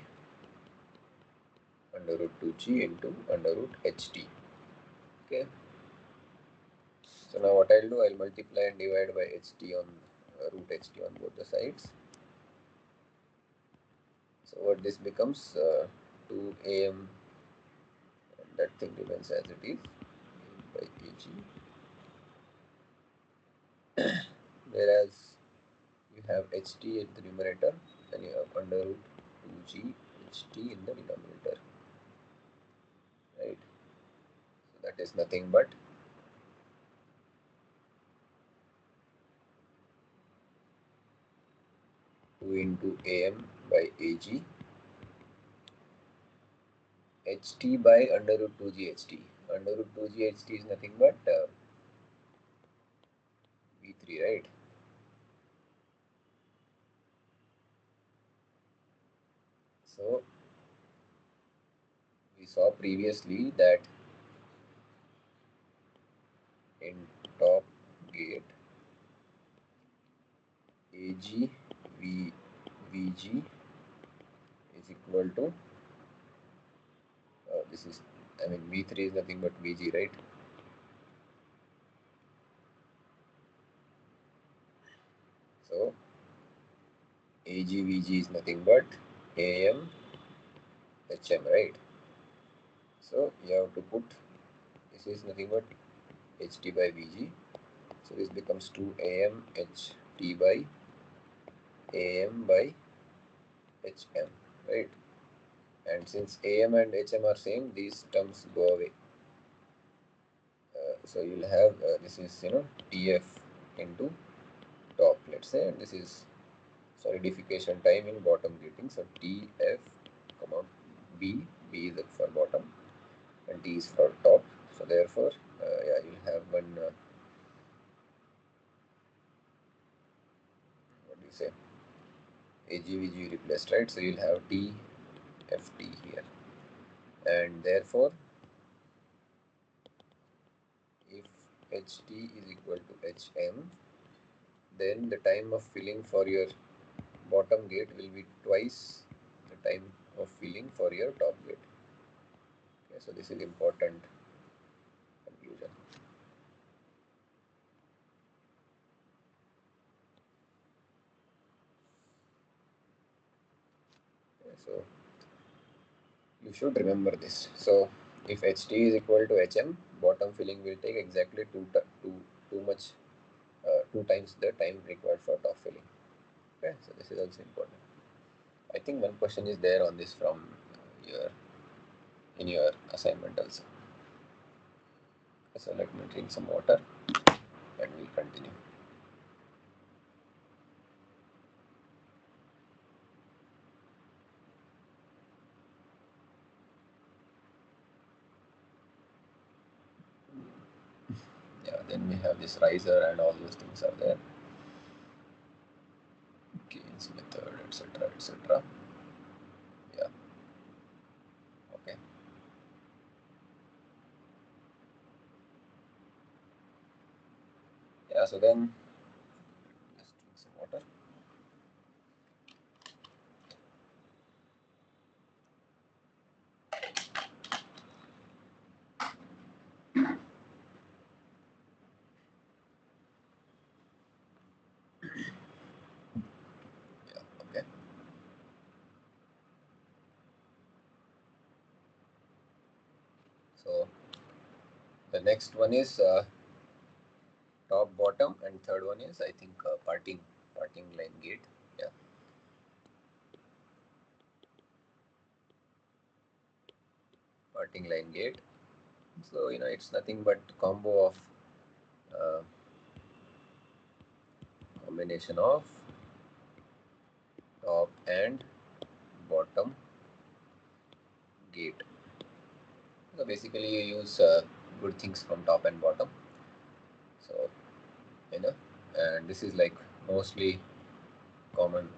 under root 2g into under root ht. Okay. So now what I'll do, I'll multiply and divide by ht on root ht on both the sides. So what this becomes, 2 am, and that thing remains as it is, by ag, whereas you have ht in the numerator and you have under root 2g ht in the denominator, right? So that is nothing but 2 into am by ag ht by under root 2g ht. Under root 2g ht is nothing but v3, right? So we saw previously that in top gate ag vg is equal to, this is, v3 is nothing but vg, right? So ag vg is nothing but am hm, right? So you have to put, this is nothing but ht by vg, so this becomes 2 am ht by am by hm, right? And since am and hm are same, these terms go away. So you'll have, this is, tf into top, let's say, and this is solidification time in bottom gating. So tf comma b is for bottom and t is for top. So therefore, yeah, you'll have one, what do you say, AGVG replaced, right? So you'll have TFT here, and therefore if HT is equal to HM, then the time of filling for your bottom gate will be twice the time of filling for your top gate. Okay, so this is important conclusion. Okay, so you should remember this. So if HT is equal to HM, bottom filling will take exactly two times the time required for top filling. Okay, so this is also important. I think one question is there on this from your in your assignment also. So let me drink some water and we'll continue. Yeah, then we have this riser and all those things are there. Keynes method, etc., etc. Yeah. Okay. Yeah. So then, just drink some water. Yeah. Okay. So the next one is top, bottom, and third one is I think parting line gate. Yeah. Parting line gate. So it's nothing but combo of uh, combination of top and bottom gate. So basically you use good things from top and bottom. So and this is like mostly commonly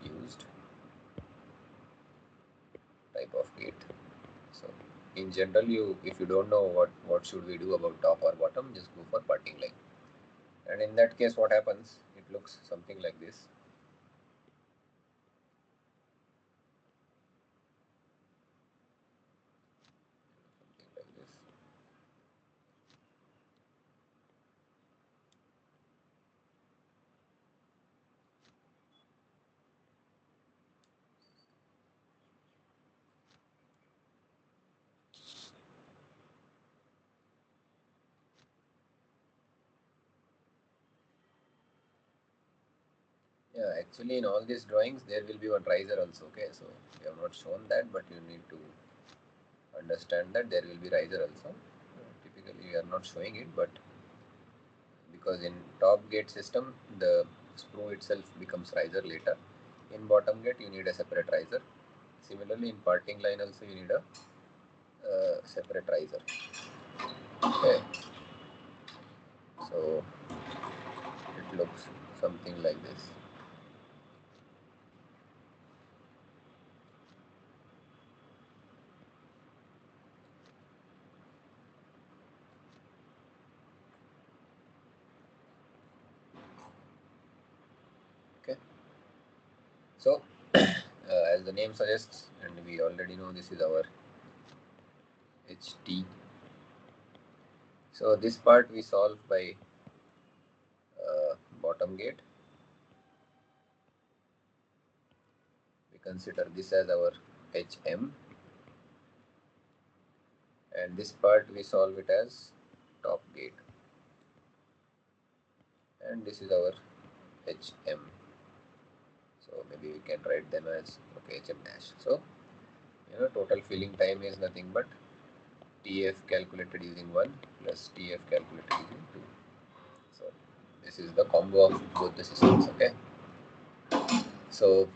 used type of gate. So in general, if you don't know what should we do about top or bottom, just go for parting line. And in that case, what happens? It looks something like this. Something like this. Yeah, actually in all these drawings there will be one riser also. Okay, so we have not shown that, but you need to understand that there will be riser also. Typically we are not showing it, but because in top gate system the screw itself becomes riser later. In bottom gate you need a separate riser. Similarly in parting line also you need a separate riser. Okay, so it looks something like this. Okay, so as the name suggests, and we already know this is our HT. So this part we solve by bottom gate. We consider this as our HM, and this part we solve it as top gate, and this is our HM. So maybe we can write them as HM dash. So total filling time is nothing but TF calculated using 1 plus TF calculated using 2. So this is the combo of both the systems. Okay, so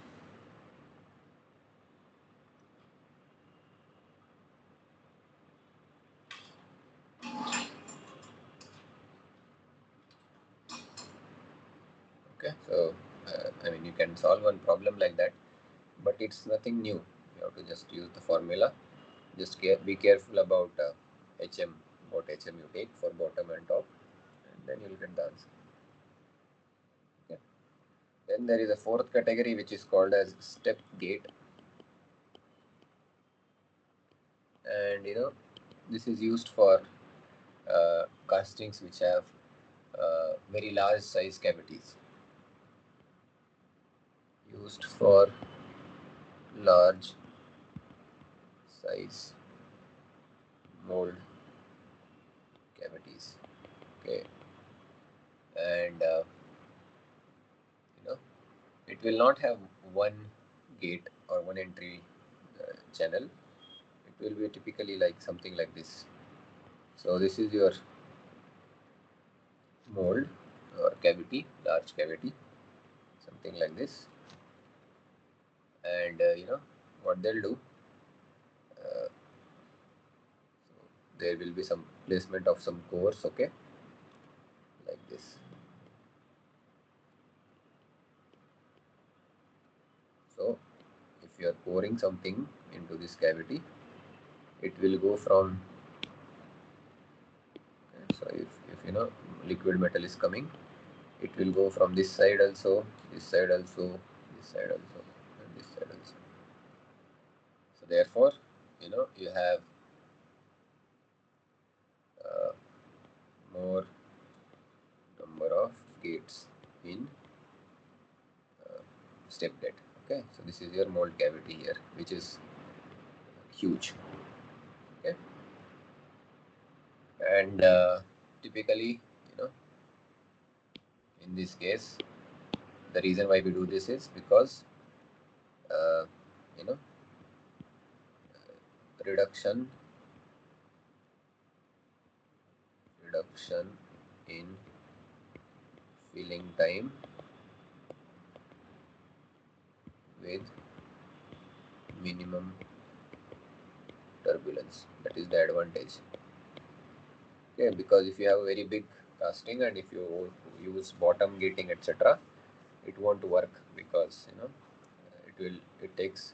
okay, so I mean, can solve one problem like that, but it's nothing new. You have to just use the formula. Just be careful about HM, what HM you take for bottom and top, and then you'll get the answer. Okay. Then there is a fourth category which is called as step gate, and this is used for castings which have very large size cavities. Used for large size mold cavities. Okay, and it will not have one gate or one entry channel. It will be typically like something like this. So this is your mold or cavity, large cavity, something like this. And what they'll do, so there will be some placement of some cores, okay, like this. So if you are pouring something into this cavity, it will go from, okay, so if liquid metal is coming, it will go from this side also, this side also, this side also, and this side also. So therefore you have more number of gates in step gate. Okay, so this is your mold cavity here, which is huge. Okay, and typically in this case, the reason why we do this is because uh, you know reduction in filling time with minimum turbulence. That is the advantage. Okay, because if you have a very big casting and if you use bottom gating, etc., it won't work, because it takes,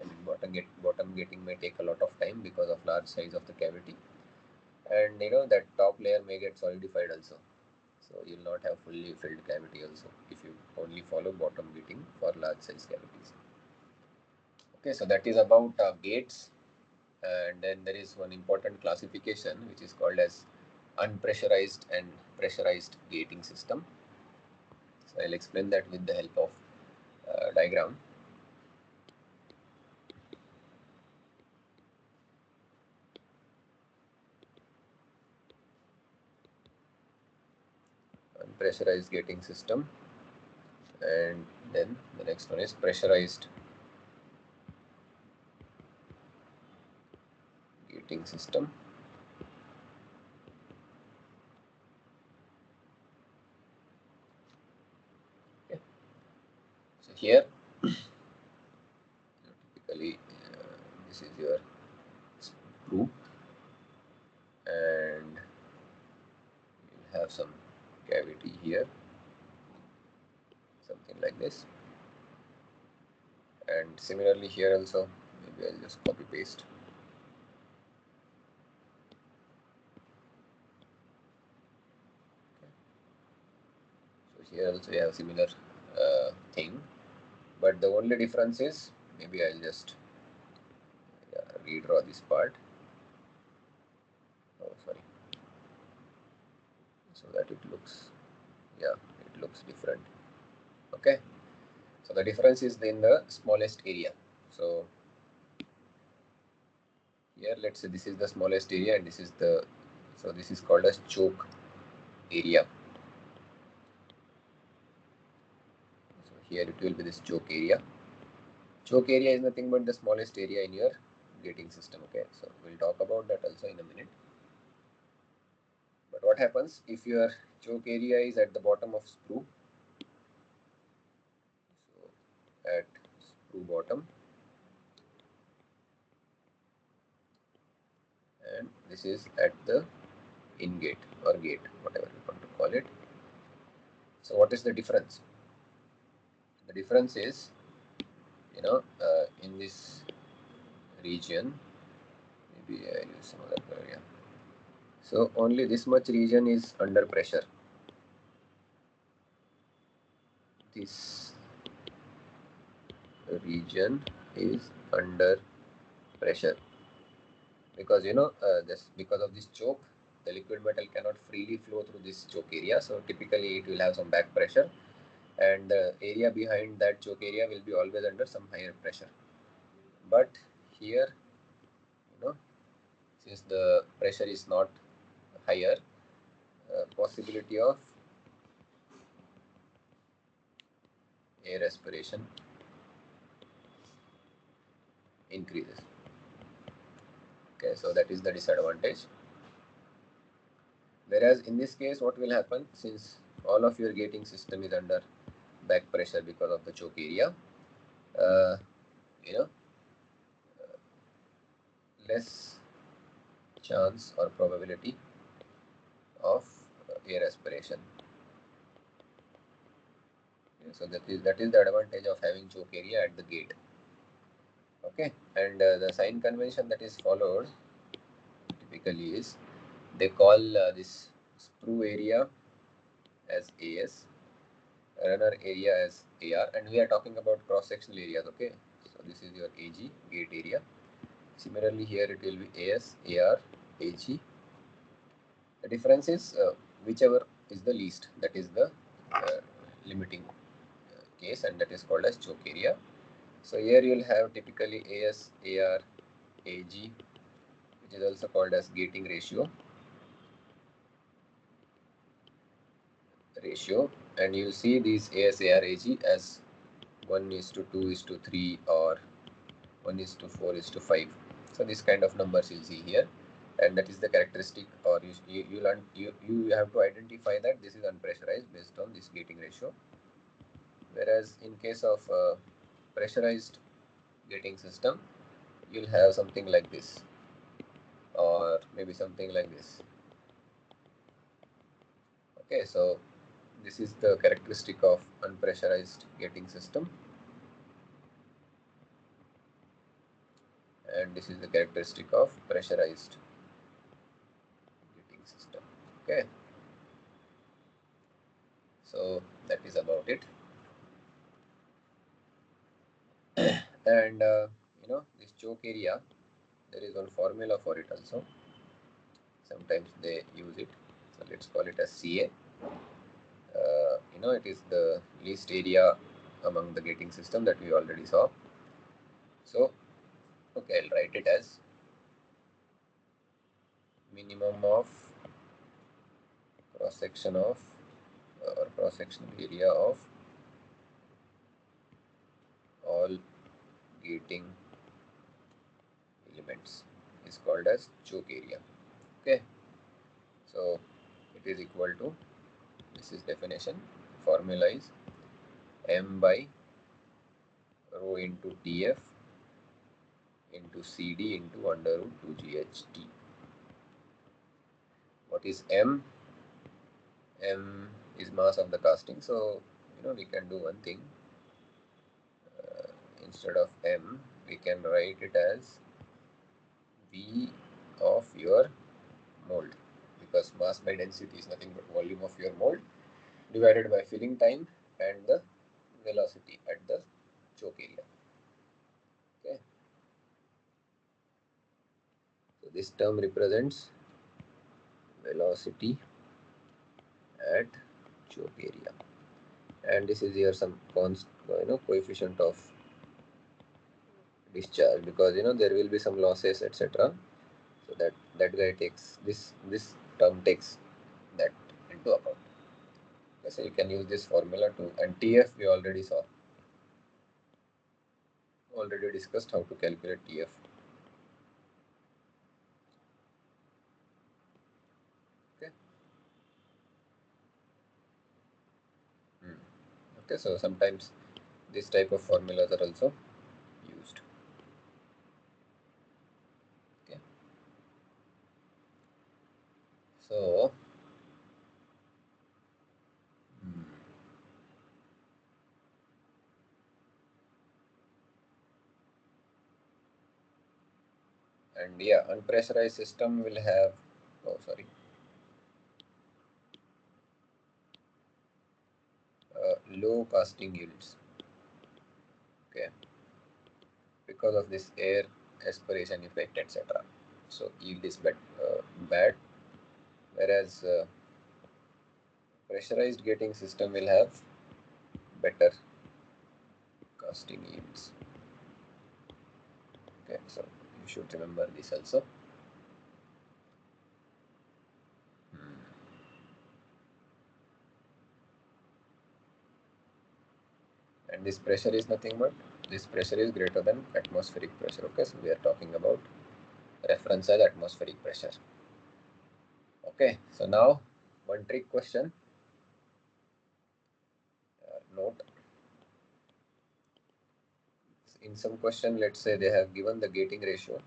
I mean, bottom gating may take a lot of time because of large size of the cavity, and that top layer may get solidified also. So you'll not have fully filled cavity also if you only follow bottom gating for large size cavities. Okay, so that is about gates, and then there is one important classification which is called as unpressurized and pressurized gating system. So I'll explain that with the help of diagram. Unpressurized gating system, and then the next one is pressurized gating system. Okay. So here typically this is your screw, and you'll have some cavity here, something like this, and similarly here also. Maybe I'll just copy paste. So here also we have similar thing, but the only difference is, maybe I'll just redraw this part. Oh, sorry. So that it looks, it looks different. Okay, so the difference is in the smallest area. So here, let's say this is the smallest area, and this is the, so this is called as choke area. So here it will be this choke area. Choke area is nothing but the smallest area in your gating system. Okay, so we'll talk about that also in a minute. But what happens if your choke area is at the bottom of sprue? So at sprue bottom, and this is at the in gate or gate, whatever you want to call it. So what is the difference? The difference is, in this region, maybe I use some other color, yeah. So only this much region is under pressure. This region is under pressure because this because of this choke, the liquid metal cannot freely flow through this choke area. So typically it will have some back pressure, and the area behind that choke area will be always under some higher pressure. But here, since the pressure is not higher, possibility of air aspiration increases. Okay, so that is the disadvantage. Whereas in this case, what will happen, since all of your gating system is under back pressure because of the choke area, uh, you know less chance or probability of air aspiration. Okay, so that is the advantage of having choke area at the gate. Okay, and the sign convention that is followed typically is, they call this sprue area as AS, runner area as AR, and we are talking about cross sectional areas. Okay, so this is your AG, gate area. Similarly here it will be AS, AR, AG. The difference is whichever is the least, that is the limiting case, and that is called as choke area. So here you will have typically AS, AR, AG, which is also called as gating ratio, and you will see these AS, AR, AG as 1:2:3 or 1:4:5. So this kind of numbers you'll see here, and that is the characteristic, or you have to identify that this is unpressurized based on this gating ratio. Whereas in case of pressurized gating system, you'll have something like this, or maybe something like this. Okay, so this is the characteristic of unpressurized gating system, and this is the characteristic of pressurized gating system. Okay, so that is about it. And this choke area, there is one formula for it also. Sometimes they use it, so let's call it as CA. It is the least area among the gating system that we already saw. So okay, I'll write it as minimum of cross section of or cross sectional area of all gating elements is called as choke area. Okay, so it is equal to, this is definition, formula is m by rho into Tf into CD into under root 2GHT. What is m? M is mass of the casting, so we can do one thing. Instead of m, we can write it as V of your mold, because mass by density is nothing but volume of your mold divided by filling time and the velocity at the choke area. Okay, so this term represents velocity at choke area, and this is here some coefficient of discharge, because there will be some losses, etc. So that guy takes this term takes that into account. Okay, so you can use this formula too, and TF we already discussed how to calculate TF. Okay. Okay, so sometimes this type of formulas are also used. Okay, so And yeah, unpressurized system will have, oh sorry, low casting yields. Okay, because of this air aspiration effect, etc. So yield is bad, whereas pressurized gating system will have better casting yields. Okay, so you should remember this also. And this pressure is nothing but this pressure is greater than atmospheric pressure. Okay, so we are talking about reference as atmospheric pressure. Okay, so now one trick question. Note, in some question, let's say they have given the gating ratio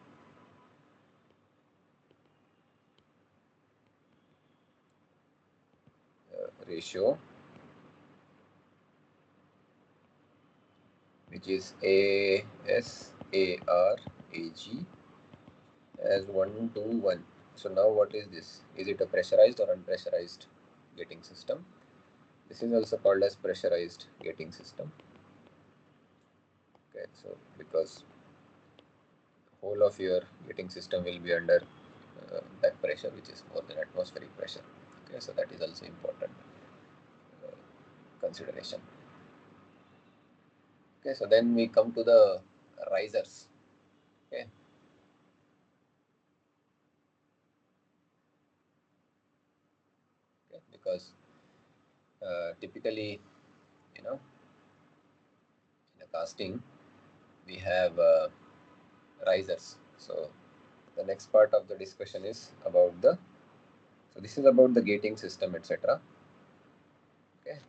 which is ASAR AG as 1 to 1. So now what is this? Is it a pressurized or unpressurized gating system? This is also called as pressurized gating system. Okay, so because whole of your gating system will be under back pressure, which is more than atmospheric pressure. Okay, so that is also important consideration. Okay, so then we come to the risers. Okay, because typically, you know, in a casting we have risers. So the next part of the discussion is about the, so this is about the gating system, etc. Okay,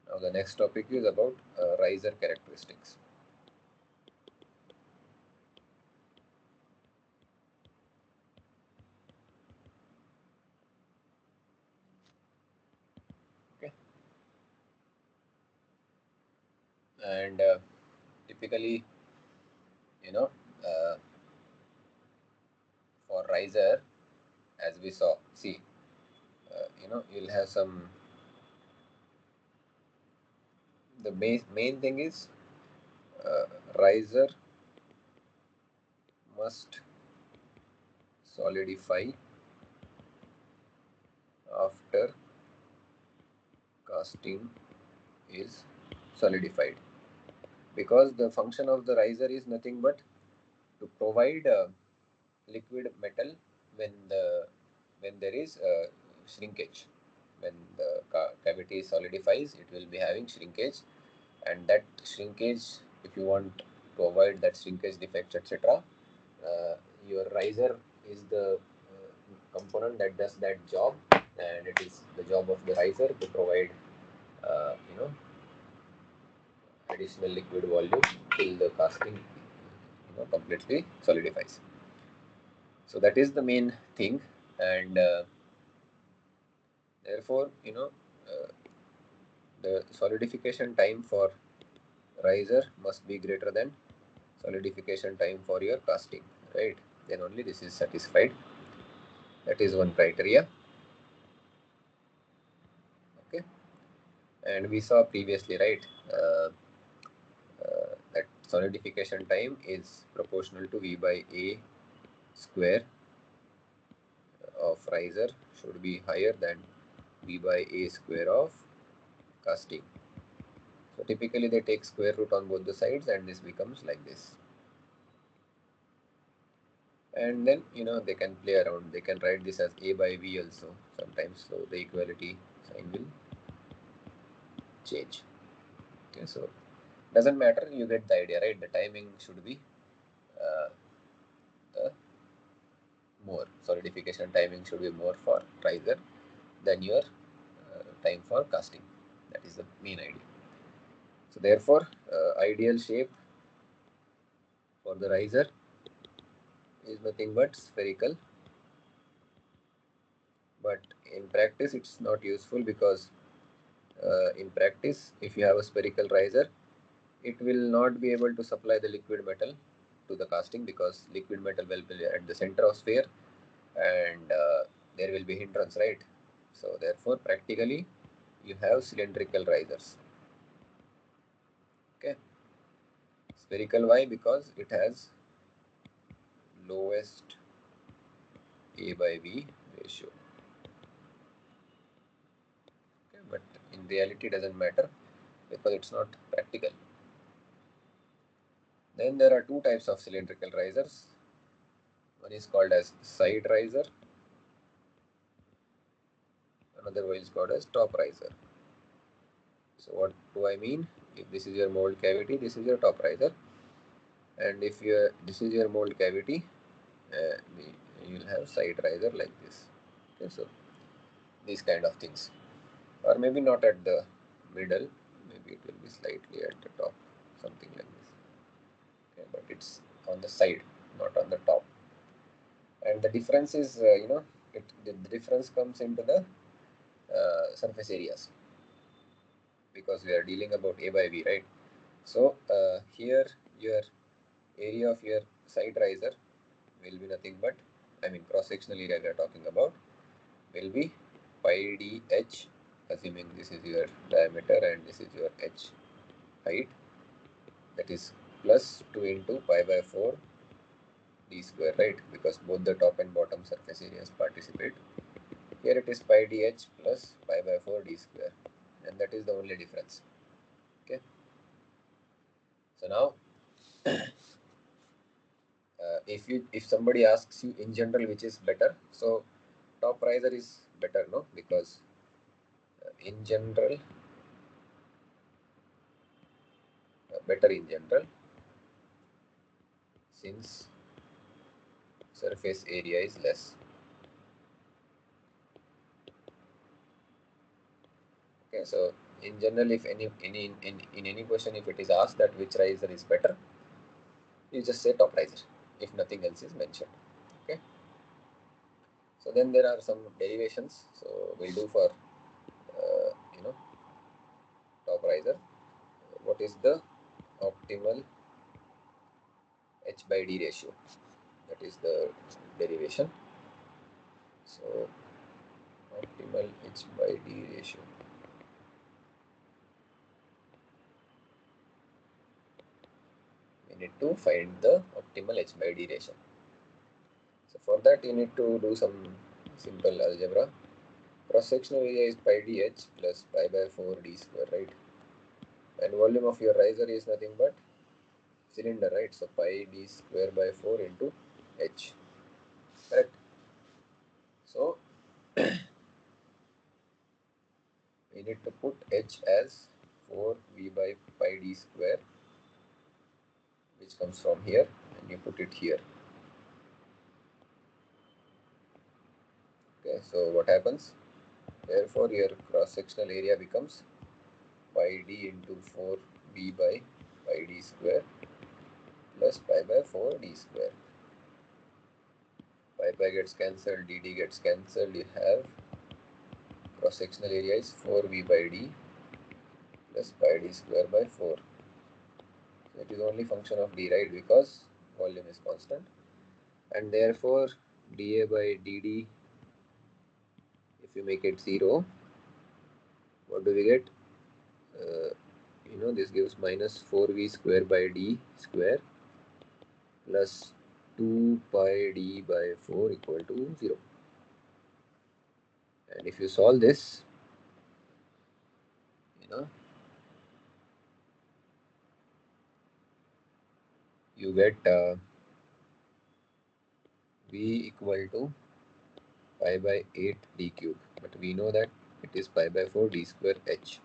now the next topic is about riser characteristics. Okay, and typically, you know, uh, for riser, as we saw, see, you'll have some, the main thing is uh, riser must solidify after casting is solidified, because the function of the riser is nothing but to provide liquid metal when there is shrinkage. When the cavity solidifies, it will be having shrinkage, and that shrinkage, if you want to avoid that shrinkage defects, etc., uh, your riser is the component that does that job, and it is the job of the riser to provide additional liquid volume till the casting completely solidifies. So that is the main thing, and therefore the solidification time for riser must be greater than solidification time for your casting, right? Then only this is satisfied. That is one criteria. Okay, and we saw previously, right, that solidification time is proportional to V by A square of riser should be higher than V by A square of casting. So typically they take square root on both the sides, and this becomes like this. And then they can play around. They can write this as A by V also sometimes. So the equality sign will change. Okay, so doesn't matter. You get the idea, right? The timing should be uh, more. Solidification timing should be more for riser than your time for casting. That is the main idea. So therefore, ideal shape for the riser is nothing but spherical, but in practice it's not useful because In practice, if you have a spherical riser, it will not be able to supply the liquid metal to the casting because liquid metal will be at the center of sphere, and there will be hindrance, right? So therefore, practically, you have cylindrical risers. Okay, spherical, why? Because it has lowest A by V ratio. Okay, but in reality, it doesn't matter because it's not practical. Then there are two types of cylindrical risers. One is called as side riser, another one is called as top riser. So what do I mean? If this is your mold cavity, this is your top riser, and if this is your mold cavity, you'll have side riser like this. Okay, so these kind of things, or maybe not at the middle, maybe it will be slightly at the top, something like this. Okay, but it's on the side, not on the top. And the difference is, the difference comes into the surface areas, because we are dealing about A by V, right? So here your area of your side riser will be nothing but, cross sectional area we are talking about, will be pi d h, assuming this is your diameter and this is your h height, that is plus 2 into pi by 4 d square, right? Because both the top and bottom surface areas participate. Here it is pi dh plus pi by 4 d square, and that is the only difference. Okay. So now, if somebody asks you in general which is better, so top riser is better, no? Because in general, better in general, since surface area is less. Okay, so in general, if in any question, if it is asked that which riser is better, you just say top riser if nothing else is mentioned. Okay. So then there are some derivations. So we'll do for top riser. What is the optimal H by D ratio? That is the derivation. So optimal H by D ratio. We need to find the optimal H by D ratio. So for that you need to do some simple algebra. Cross-sectional area is pi dh plus pi by 4 d square, right? And volume of your riser is nothing but cylinder, right? So pi d square by 4 into h, correct? So we need to put h as 4v by pi d square, which comes from here, and you put it here. Okay, so what happens? Therefore, your cross-sectional area becomes pi d into 4v by pi d square plus pi by 4 d square. Pi gets cancelled, dd gets cancelled. You have cross-sectional area is 4v by d plus pi d square by 4. So it is only function of d, right? Because volume is constant, and therefore dA by dd, if you make it 0, what do we get? This gives minus 4v square by d square plus 2 pi d by 4 equal to 0. And if you solve this, you get v equal to pi by 8 d cube, but we know that it is pi by 4 d square h.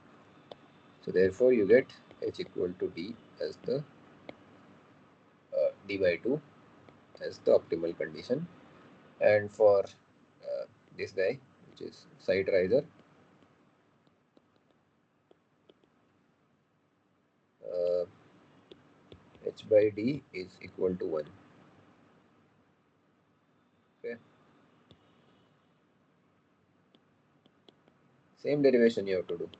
So therefore you get h equal to d as the d by 2 as the optimal condition. And for this guy, which is side riser, h by d is equal to 1. Okay. Same derivation you have to do.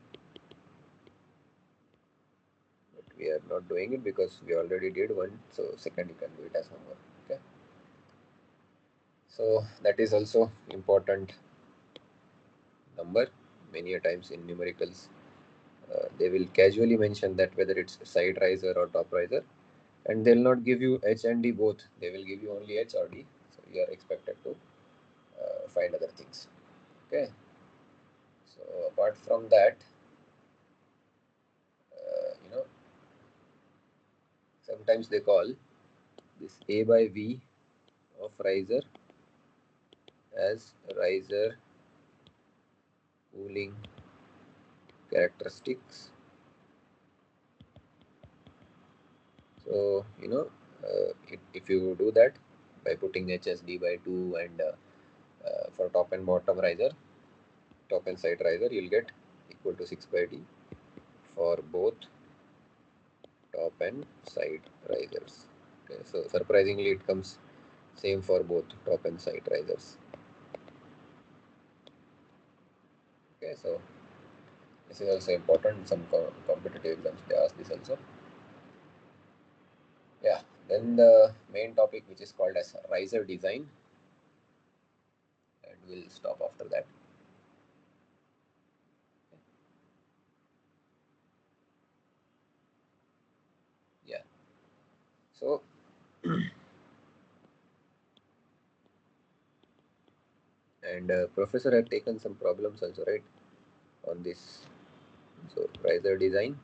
we are not doing it because we already did one, so second you can do it as homework. Okay, so that is also important number. Many a times in numericals they will casually mention that whether it's side riser or top riser, and they'll not give you H and D both, they will give you only H or D, so you are expected to find other things. Okay, so apart from that, sometimes they call this A by V of riser as riser cooling characteristics. So if you do that by putting HSD by 2 and for top and bottom riser, top and side riser, you'll get equal to 6 by D for both top and side risers. Okay, so surprisingly it comes same for both top and side risers. Okay, so this is also important. In some competitive exams they ask this also. Yeah, then the main topic, which is called as riser design, and we'll stop after that. Yeah, so and professor had taken some problems also, right, on this. So riser design,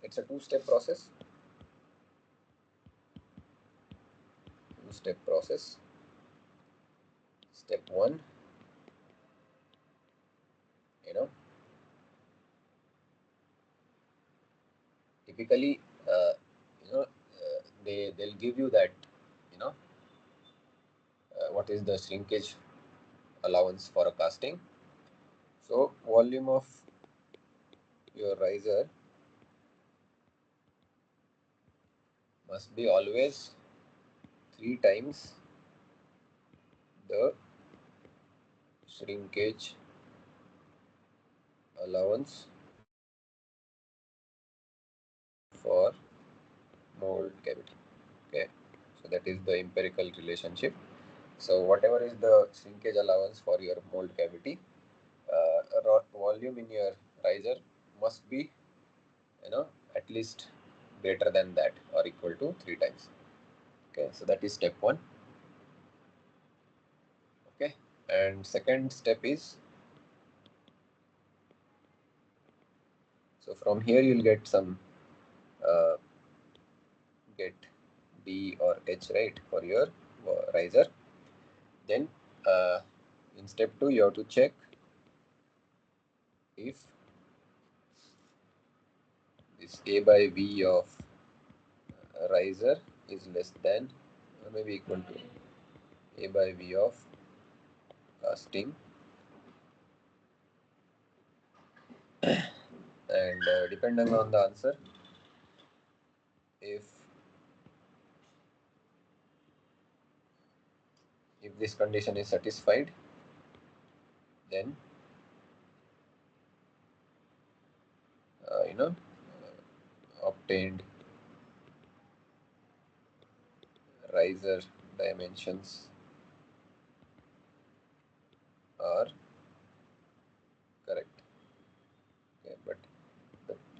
it's a two-step process. Two-step process. Step one, you know, typically, they'll give you that, you know, what is the shrinkage allowance for a casting. So volume of your riser must be always 3 times the shrinkage allowance for mold cavity. Okay, so that is the empirical relationship. So whatever is the shrinkage allowance for your mold cavity, volume in your riser must be, at least greater than that or equal to 3 times. Okay, so that is step one. Okay, and second step is, so from here you'll get some get D or H, right, for your riser. Then in step 2 you have to check if this A by V of riser is less than or maybe equal to A by V of casting, and depending on the answer, if this condition is satisfied, then obtained riser dimensions are correct. Okay, but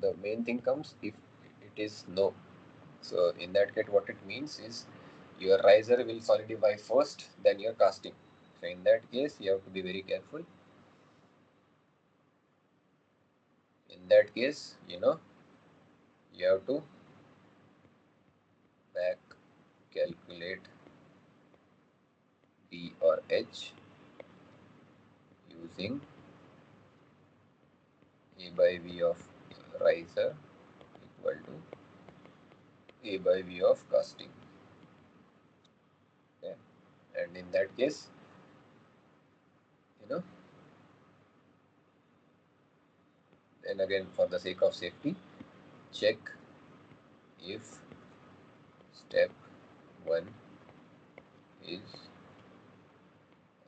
the main thing comes if it is no. So in that case, what it means is your riser will solidify first, then your casting. So in that case, you have to be very careful. In that case, you have to back calculate D or H using A by V of riser equal to A by V of casting. Okay, and in that case, then again, for the sake of safety, check if step 1 is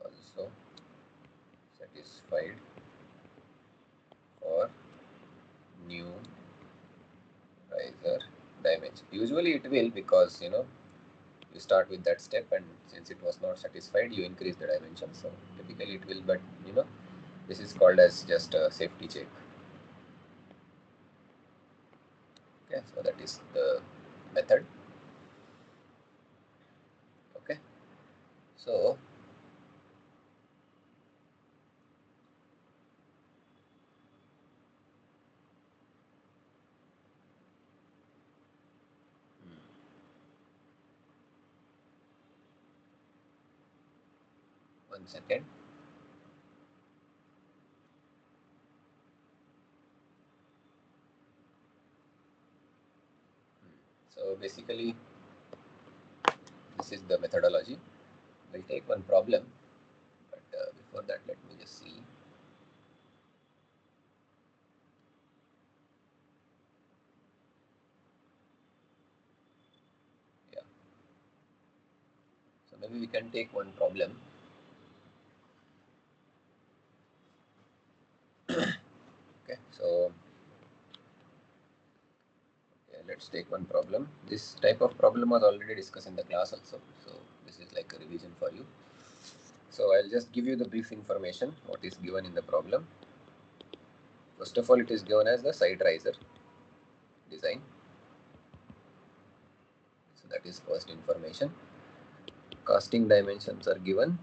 also satisfied for new Usually it will, because you start with that step, and since it was not satisfied, you increase the dimension. So typically it will, but this is called as just a safety check. Okay, so that is the method. Okay, so one second. So basically, this is the methodology. We'll take one problem, but before that, let me just see. Yeah. So maybe we can take one problem. Okay. So yeah, let's take one problem. This type of problem was already discussed in the class also. So this is like a revision for you. So I'll just give you the brief information what is given in the problem. First of all, it is given as the side riser design. So that is first information. Casting dimensions are given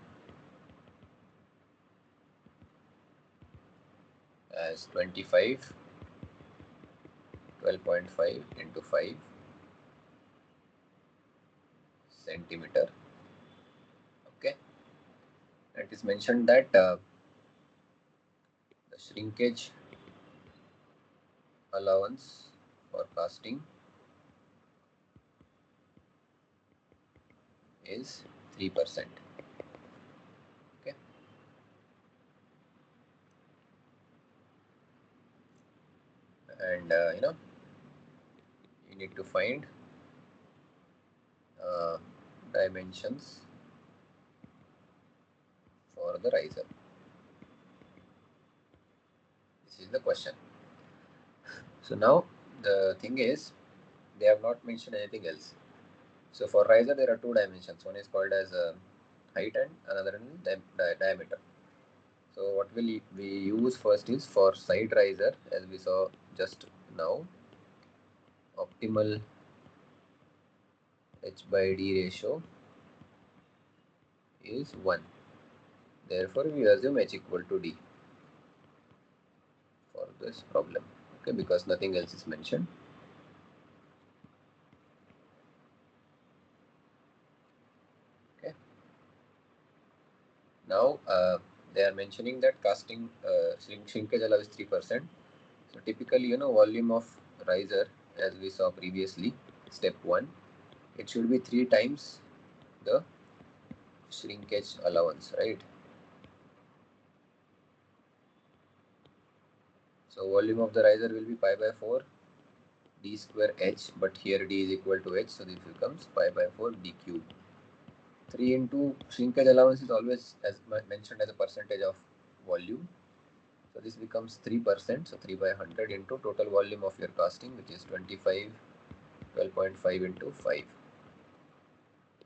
as 25, 12.5 into 5 centimeter. Okay. It is mentioned that the shrinkage allowance for casting is 3%. Okay. And you need to find dimensions for the riser. This is the question. So now the thing is, they have not mentioned anything else. So for riser, there are two dimensions. One is called as height, and another is diameter. So what will we use first is, for side riser, as we saw just now, optimal h by d ratio is 1. Therefore, we assume h equal to d for this problem. Okay, because nothing else is mentioned. Okay. Now they are mentioning that casting shrinkage allow is 3%. So typically, volume of riser, as we saw previously, step 1, it should be 3 times the shrinkage allowance, right? So volume of the riser will be pi by 4 d square h, but here d is equal to h, so this becomes pi by 4 d cube. 3 into shrinkage allowance is always as mentioned as a percentage of volume. So this becomes 3%, so 3 by 100 into total volume of your casting, which is 25, 12.5 into 5.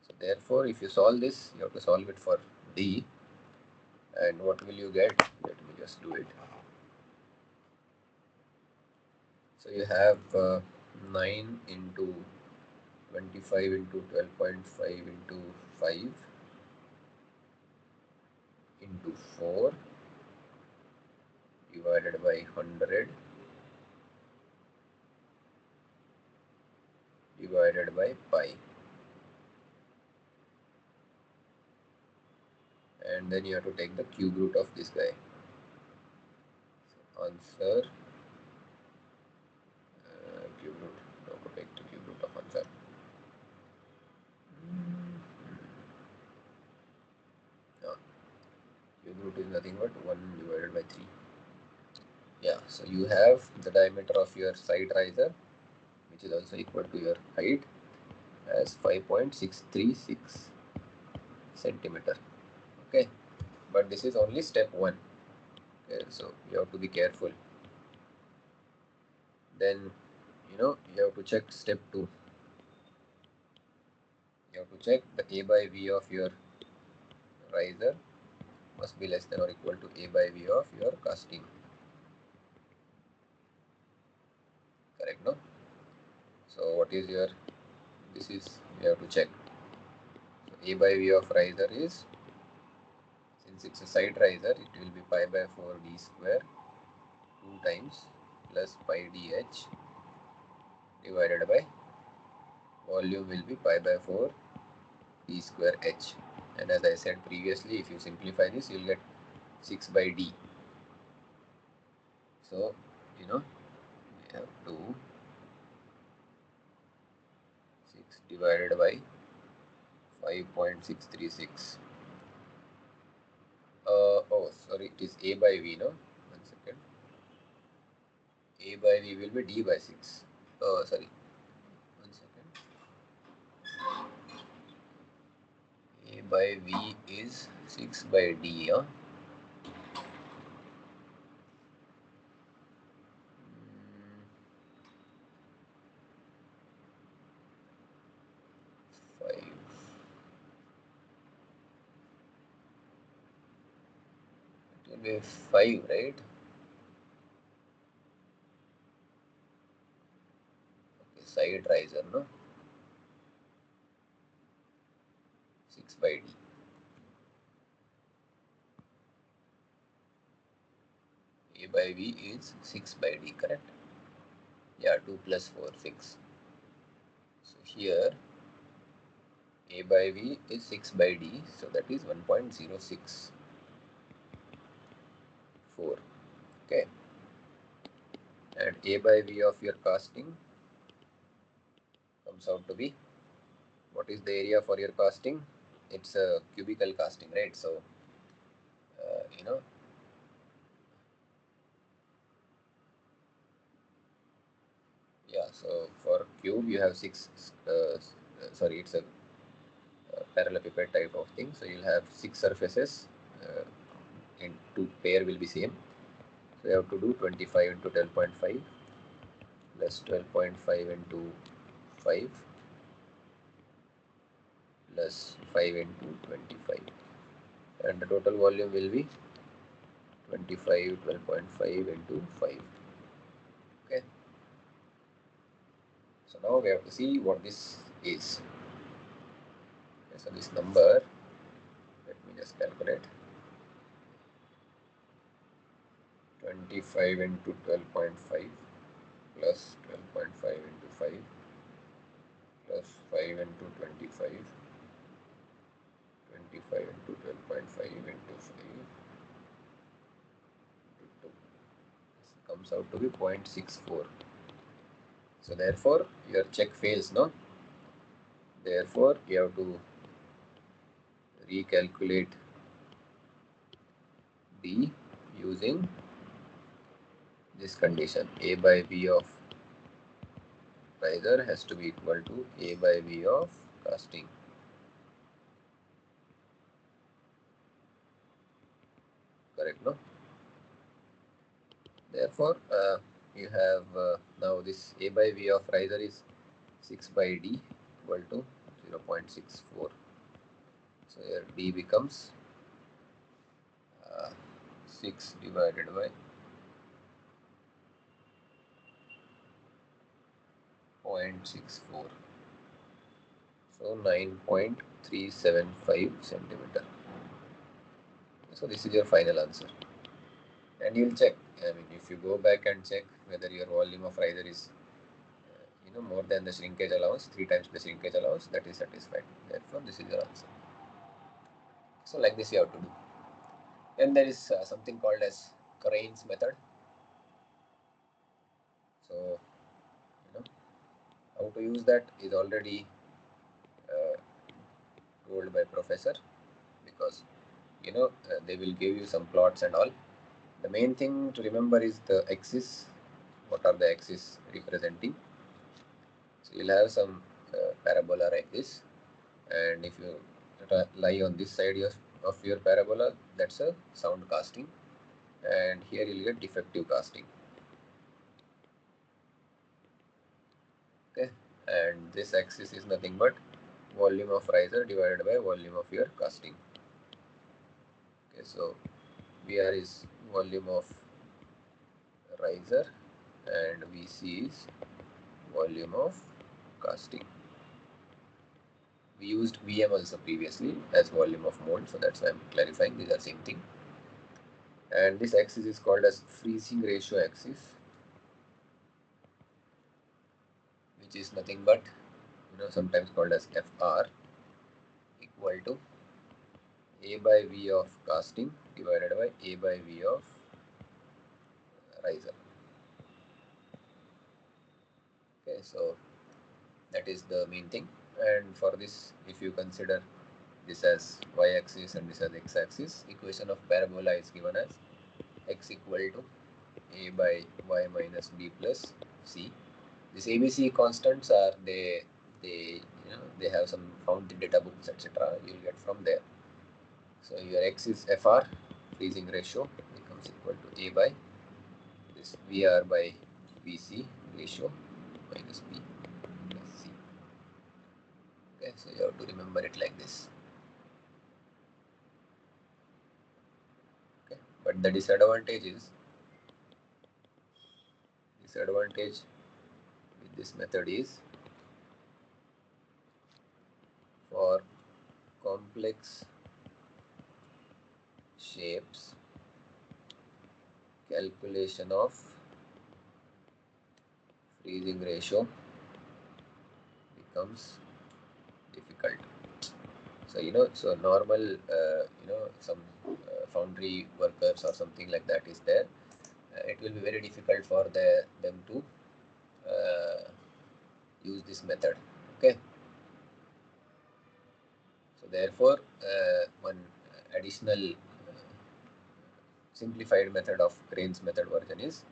So therefore, if you solve this, you have to solve it for D. And what will you get? Let me just do it. So you have 9 into 25 into 12.5 into 5 into 4 divided by 100 divided by pi. And then you have to take the cube root of this guy. So answer cube root. No, take the cube root of answer. No. Cube root is nothing but 1 divided by 3. Yeah, so you have the diameter of your side riser, which is also equal to your height, as 5.636 centimeter. Okay, but this is only step 1. Okay, so you have to be careful. Then you have to check step 2. You have to check the A by V of your riser must be less than or equal to A by V of your casting. Correct, no? So what is your, this is, you have to check. So A by V of riser is, since it's a side riser, it will be pi by 4 d square 2 times plus pi dh divided by volume will be pi by 4 d square h. And as I said previously, if you simplify this, you'll get 6 by d. So, we have to 6 divided by 5.636. Oh, sorry, it is A by V, no? 1 second. A by V will be D by 6. Oh, sorry. 1 second. A by V is 6 by D, huh? 5. It will be 5, right? Okay, side riser, no? 6 by D. A by V is 6 by D, correct? Yeah, 2 plus 4, 6. So here A by V is 6 by D, so that is 1.064. Okay. And A by V of your casting comes out to be, what is the area for your casting? It's a cubical casting, right? So, uh, you know, yeah, so for cube you have 6, sorry, it's a parallelepiped type of thing. So you'll have 6 surfaces in two pair will be same. So you have to do 25 into 12.5 plus 12.5 into 5 plus 5 into 25, and the total volume will be 25 12.5 into 5. Okay, so now we have to see what this is. Okay, so this number, let me just calculate. 25 into 12.5 plus 12.5 into 5 plus 5 into 25, 25 into 12.5 into 5 into 2. This comes out to be 0.64. So therefore your check fails, no? Therefore you have to recalculate D using this condition. A by B of riser has to be equal to A by B of casting. Correct, no? Therefore, you have now this A by V of riser is 6 by D equal to 0.64. So here D becomes 6 divided by 0.64. So 9.375 centimeter. So this is your final answer. And you'll check. I mean, if you go back and check whether your volume of riser is more than the shrinkage allowance, 3 times the shrinkage allowance, that is satisfied. Therefore, this is your answer. So like this you have to do. And there is something called as Crane's method. So how to use that is already uh, told by professor, because they will give you some plots and all. The main thing to remember is the axis. What are the axes representing? So you'll have some parabola like this, and if you lie on this side of your parabola, that's a sound casting, and here you'll get defective casting. Okay, and this axis is nothing but volume of riser divided by volume of your casting. Okay, so VR is volume of riser and VC is volume of casting. We used VM also previously as volume of mold, so that's why I'm clarifying. These are same thing. And this axis is called as freezing ratio axis, which is nothing but sometimes called as FR, equal to A by V of casting divided by A by V of riser. Okay, so that is the main thing. And for this, if you consider this as y-axis and this as x-axis, equation of parabola is given as x equal to a by y minus b plus c. These ABC constants are they have some found in data books, etc. You'll get from there. So your x is FR, freezing ratio, becomes equal to a by this VR by VC ratio minus b plus c. Okay, so you have to remember it like this. Okay, but the disadvantage with this method is for complex shapes, calculation of freezing ratio becomes difficult. So so normal some foundry workers or something like that is there. It will be very difficult for them to use this method. Okay, so therefore one additional simplified method of Crane's method version is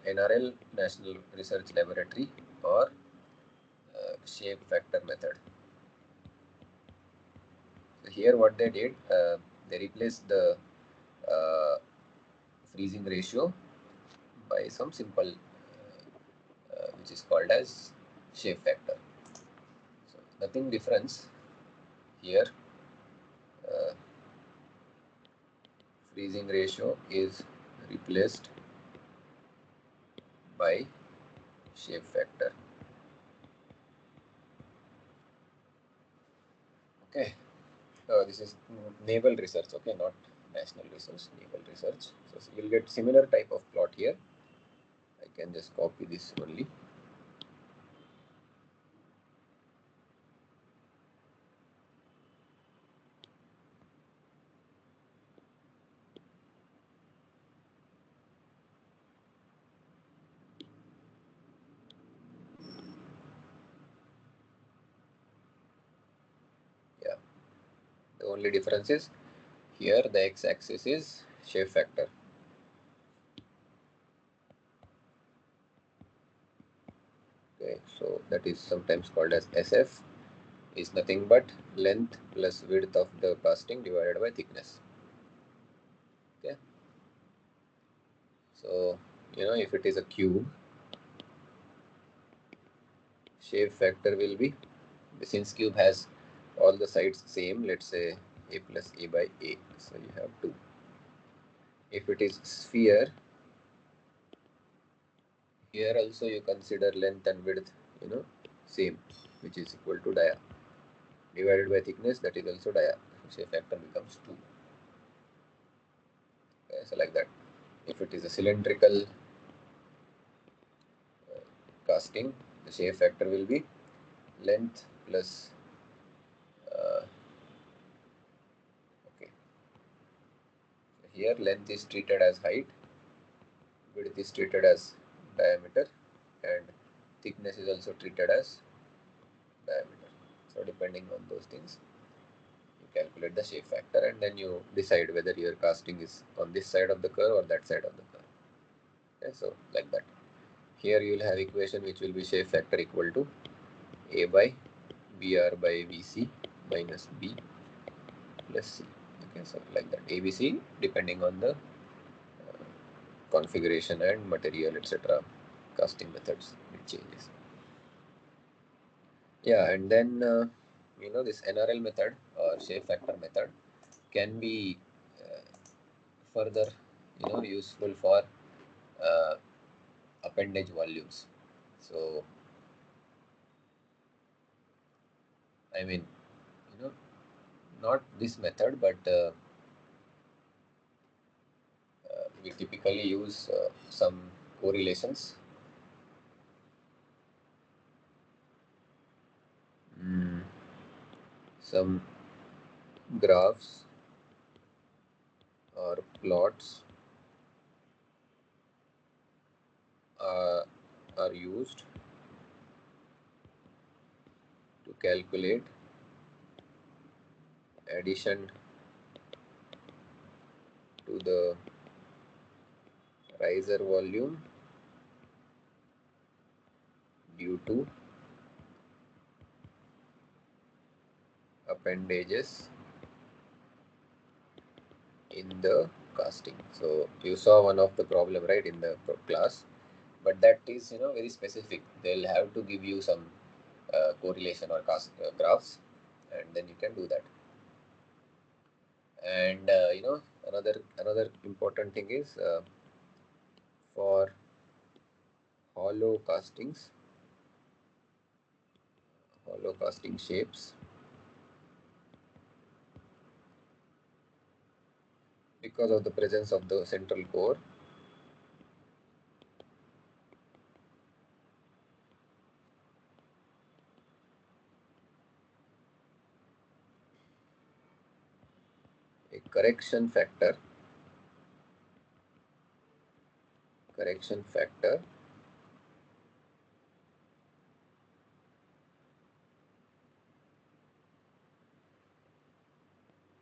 NRL, National Research Laboratory, or shape factor method. So here what they did, they replaced the freezing ratio by some simple which is called as shape factor. So nothing difference here. Freezing ratio is replaced by shape factor. Okay, this is naval research. Okay, not national research, naval research. So you'll get similar type of plot here. I can just copy this only. Yeah, the only difference is here the x-axis is shape factor. Okay, so that is sometimes called as SF, is nothing but length plus width of the casting divided by thickness. Okay, so if it is a cube, shape factor will be, since cube has all the sides same, let's say a plus a by a, so you have 2. If it is sphere, here also you consider length and width same, which is equal to dia, divided by thickness, that is also dia, so shape factor becomes 2. Okay, so like that. If it is a cylindrical casting, the shape factor will be length plus okay, so here length is treated as height, width is treated as diameter, and thickness is also treated as diameter. So depending on those things, you calculate the shape factor, and then you decide whether your casting is on this side of the curve or that side of the curve. Okay, so like that. Here you will have equation which will be shape factor equal to a by VR by VC minus B plus C. Okay, so like that. ABC depending on the configuration and material, etc. casting methods, it changes. Yeah, and then this NRL method or shape factor method can be further useful for uh, appendage volumes. So I mean, you know not this method, but we typically use some correlations, some graphs or plots uh, are used to calculate addition to the riser volume due to appendages in the casting. So you saw one of the problem, right, in the class, but that is very specific. They'll have to give you some correlation or graphs, and then you can do that. And another important thing is for hollow casting shapes, because of the presence of the central core, a correction factor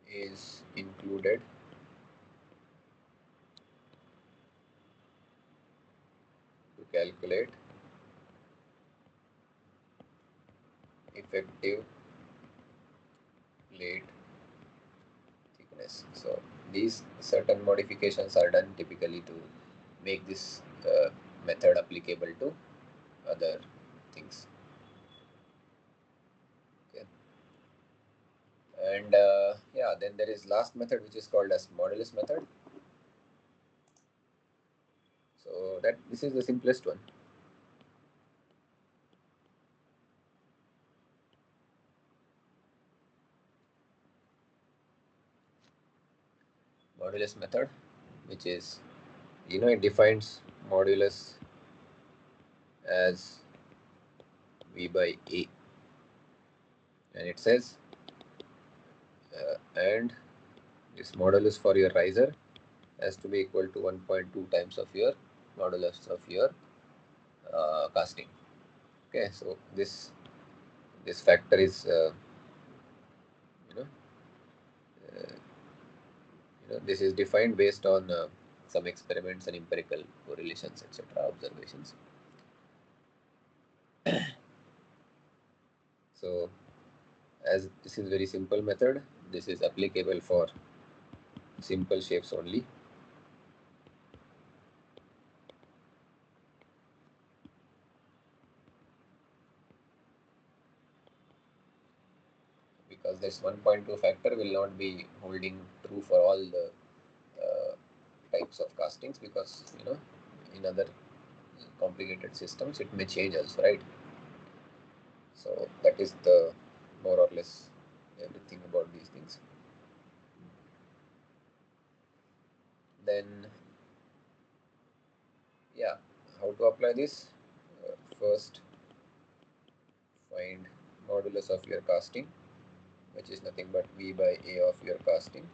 is included to calculate effective plate thickness. So these certain modifications are done typically to make this method applicable to other things. Okay. And yeah, then there is last method, which is called as modulus method. So this is the simplest one. Modulus method, which is it defines modulus as V by A, and it says and this modulus for your riser has to be equal to 1.2 times of your modulus of your casting. Okay, so this factor is you know this is defined based on some experiments and empirical correlations, etc., observations. So as this is very simple method, this is applicable for simple shapes only. Because this 1.2 factor will not be holding true for all the uh, types of castings, because in other complicated systems it may change also, right? So that is the more or less everything about these things. Then yeah, how to apply this? First, find modulus of your casting, which is nothing but V by A of your casting.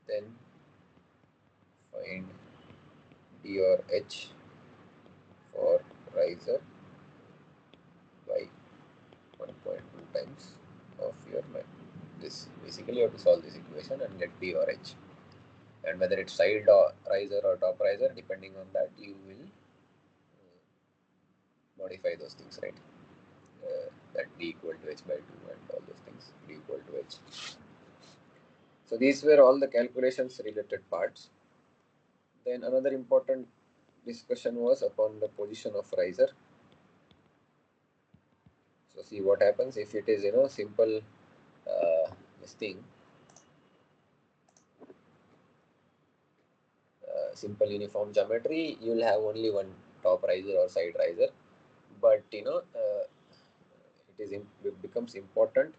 Then find D or H for riser by 1.2 times of your this. Basically, you have to solve this equation and get D or H, and whether it's side or riser or top riser, depending on that you will modify those things, right? That D equal to H by 2 and all those things, D equal to H. So these were all the calculations related parts. Then another important discussion was upon the position of riser. So see what happens if it is simple this thing, simple uniform geometry, you will have only one top riser or side riser. But it becomes important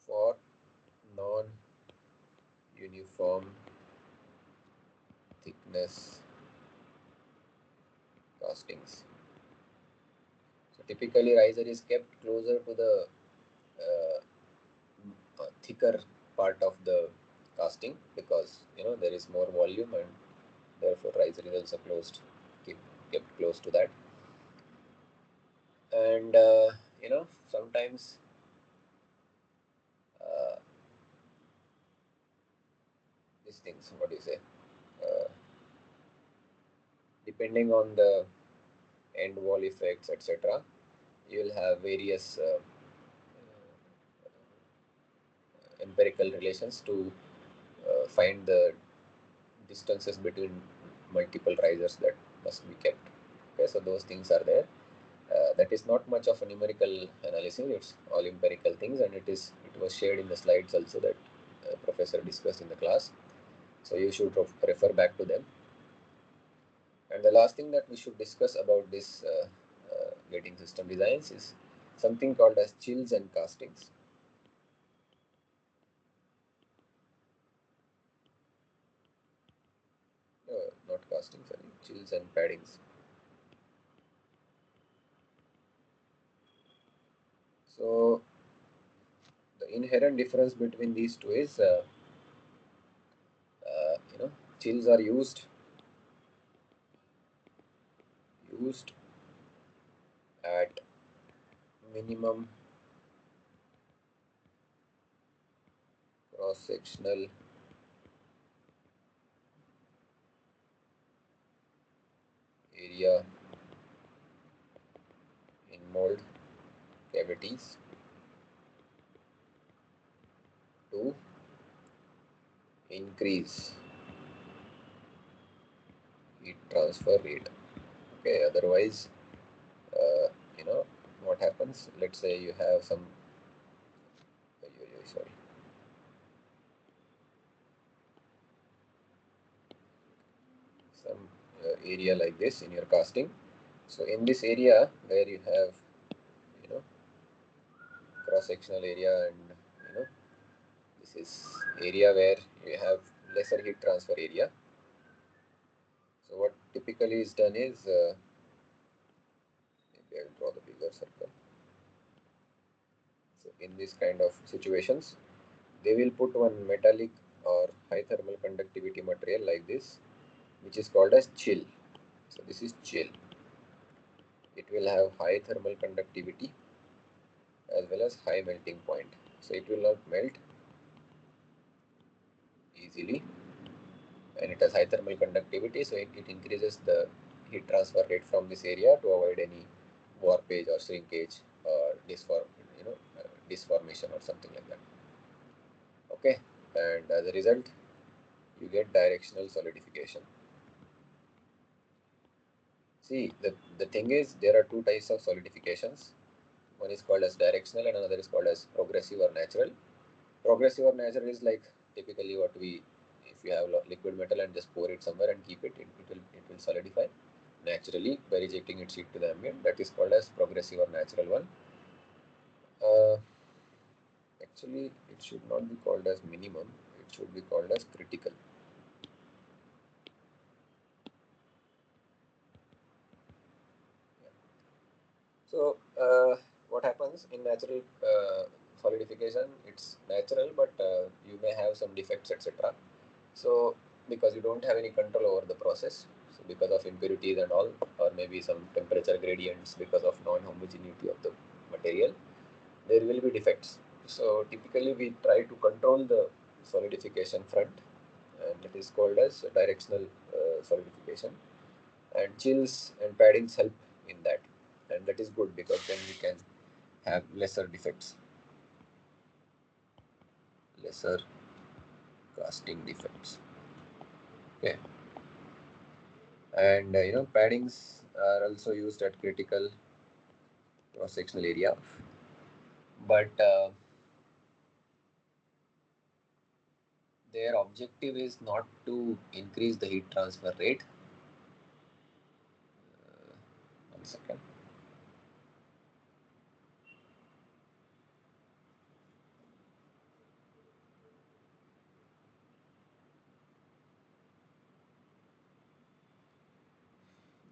for non-uniform thickness castings. So typically riser is kept closer to the uh, thicker part of the casting, because there is more volume, and therefore riser is also keep, kept close to that. And sometimes uh, these things, what do you say, uh, depending on the end wall effects, etc., you will have various empirical relations to find the distances between multiple risers that must be kept. Okay, so those things are there. That is not much of a numerical analysis; it's all empirical things, and it was shared in the slides also that professor discussed in the class. So you should refer back to them. And the last thing that we should discuss about this gating system designs is something called as chills and castings. Not castings, sorry, chills and paddings. So the inherent difference between these two is, chills are used at minimum cross sectional area in mold cavities to increase heat transfer rate. Okay, otherwise, uh, you know what happens. Let's say you have sorry, some area like this in your casting. So in this area where you have you know cross sectional area, and this is area where you have lesser heat transfer area. So what typically is done is, maybe I'll draw the bigger circle. So in this kind of situations, they will put one metallic or high thermal conductivity material like this, which is called as chill. So this is chill. It will have high thermal conductivity as well as high melting point. So it will not melt easily, and it has high thermal conductivity, so it increases the heat transfer rate from this area to avoid any warpage or shrinkage or disformation or something like that. Okay, and as a result, you get directional solidification. See, the thing is, there are two types of solidifications. One is called as directional, and another is called as progressive or natural. Progressive or natural is like typically what we, if you have liquid metal and just pour it somewhere and keep it will solidify naturally by rejecting its heat to the ambient. That is called as progressive or natural one. Uh, Actually, it should not be called as minimum. It should be called as critical. So, what happens in natural solidification? It's natural, but you may have some defects, etc. So, because you don't have any control over the process, so because of impurities and all, or maybe some temperature gradients because of non-homogeneity of the material, there will be defects. So, typically we try to control the solidification front, and it is called as directional solidification. And chills and paddings help in that, and that is good because then we can have lesser casting defects. Okay, and paddings are also used at critical cross-sectional area, but their objective is not to increase the heat transfer rate. 1 second.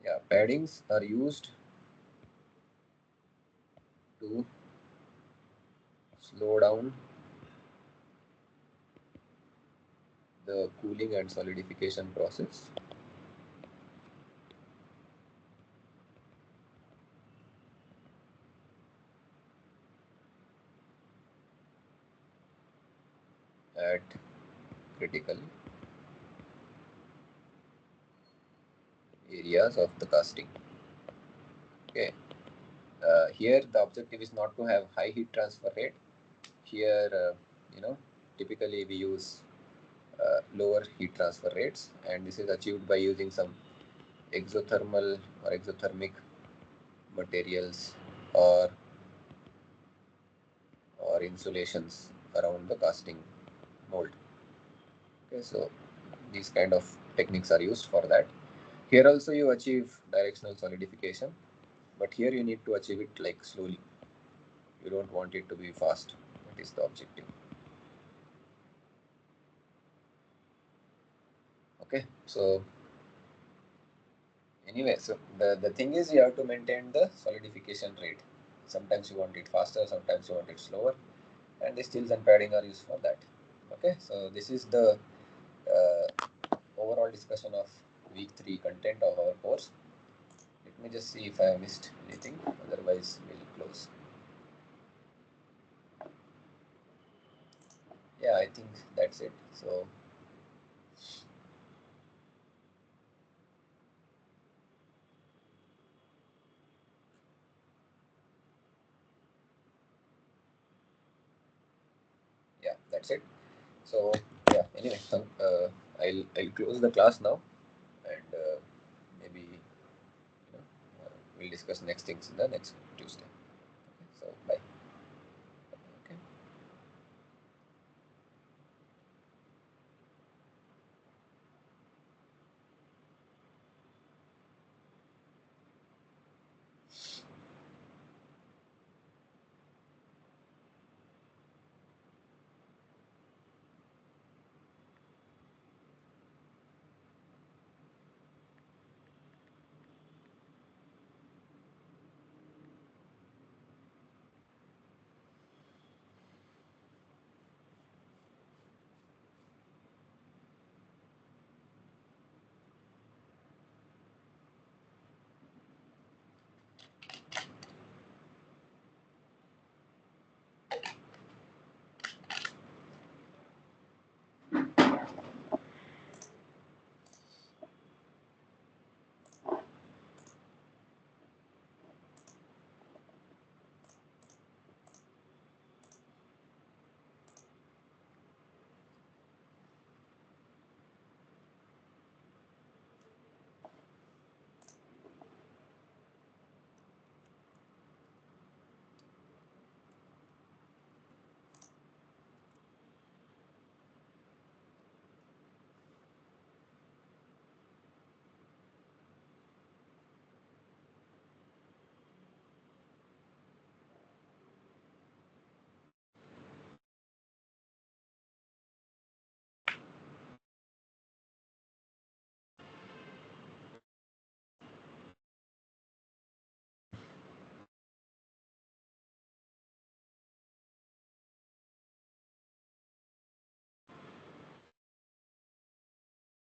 Yeah, paddings are used to slow down the cooling and solidification process. At critical areas of the casting. Okay. Here the objective is not to have high heat transfer rate. Here, typically we use lower heat transfer rates, and this is achieved by using some exothermal or exothermic materials or insulations around the casting mold. Okay, so these kind of techniques are used for that. Here also you achieve directional solidification, but here you need to achieve it like slowly. You don't want it to be fast. That is the objective. Okay, so anyway, so the thing is you have to maintain the solidification rate. Sometimes you want it faster, sometimes you want it slower, and the stills and padding are used for that. Okay, so this is the overall discussion of week 3 content of our course. Let me just see if I have missed anything, otherwise we'll close. Yeah, I think that's it. So yeah, that's it. So yeah, anyway, I'll close the class now, and maybe we'll discuss next things in the next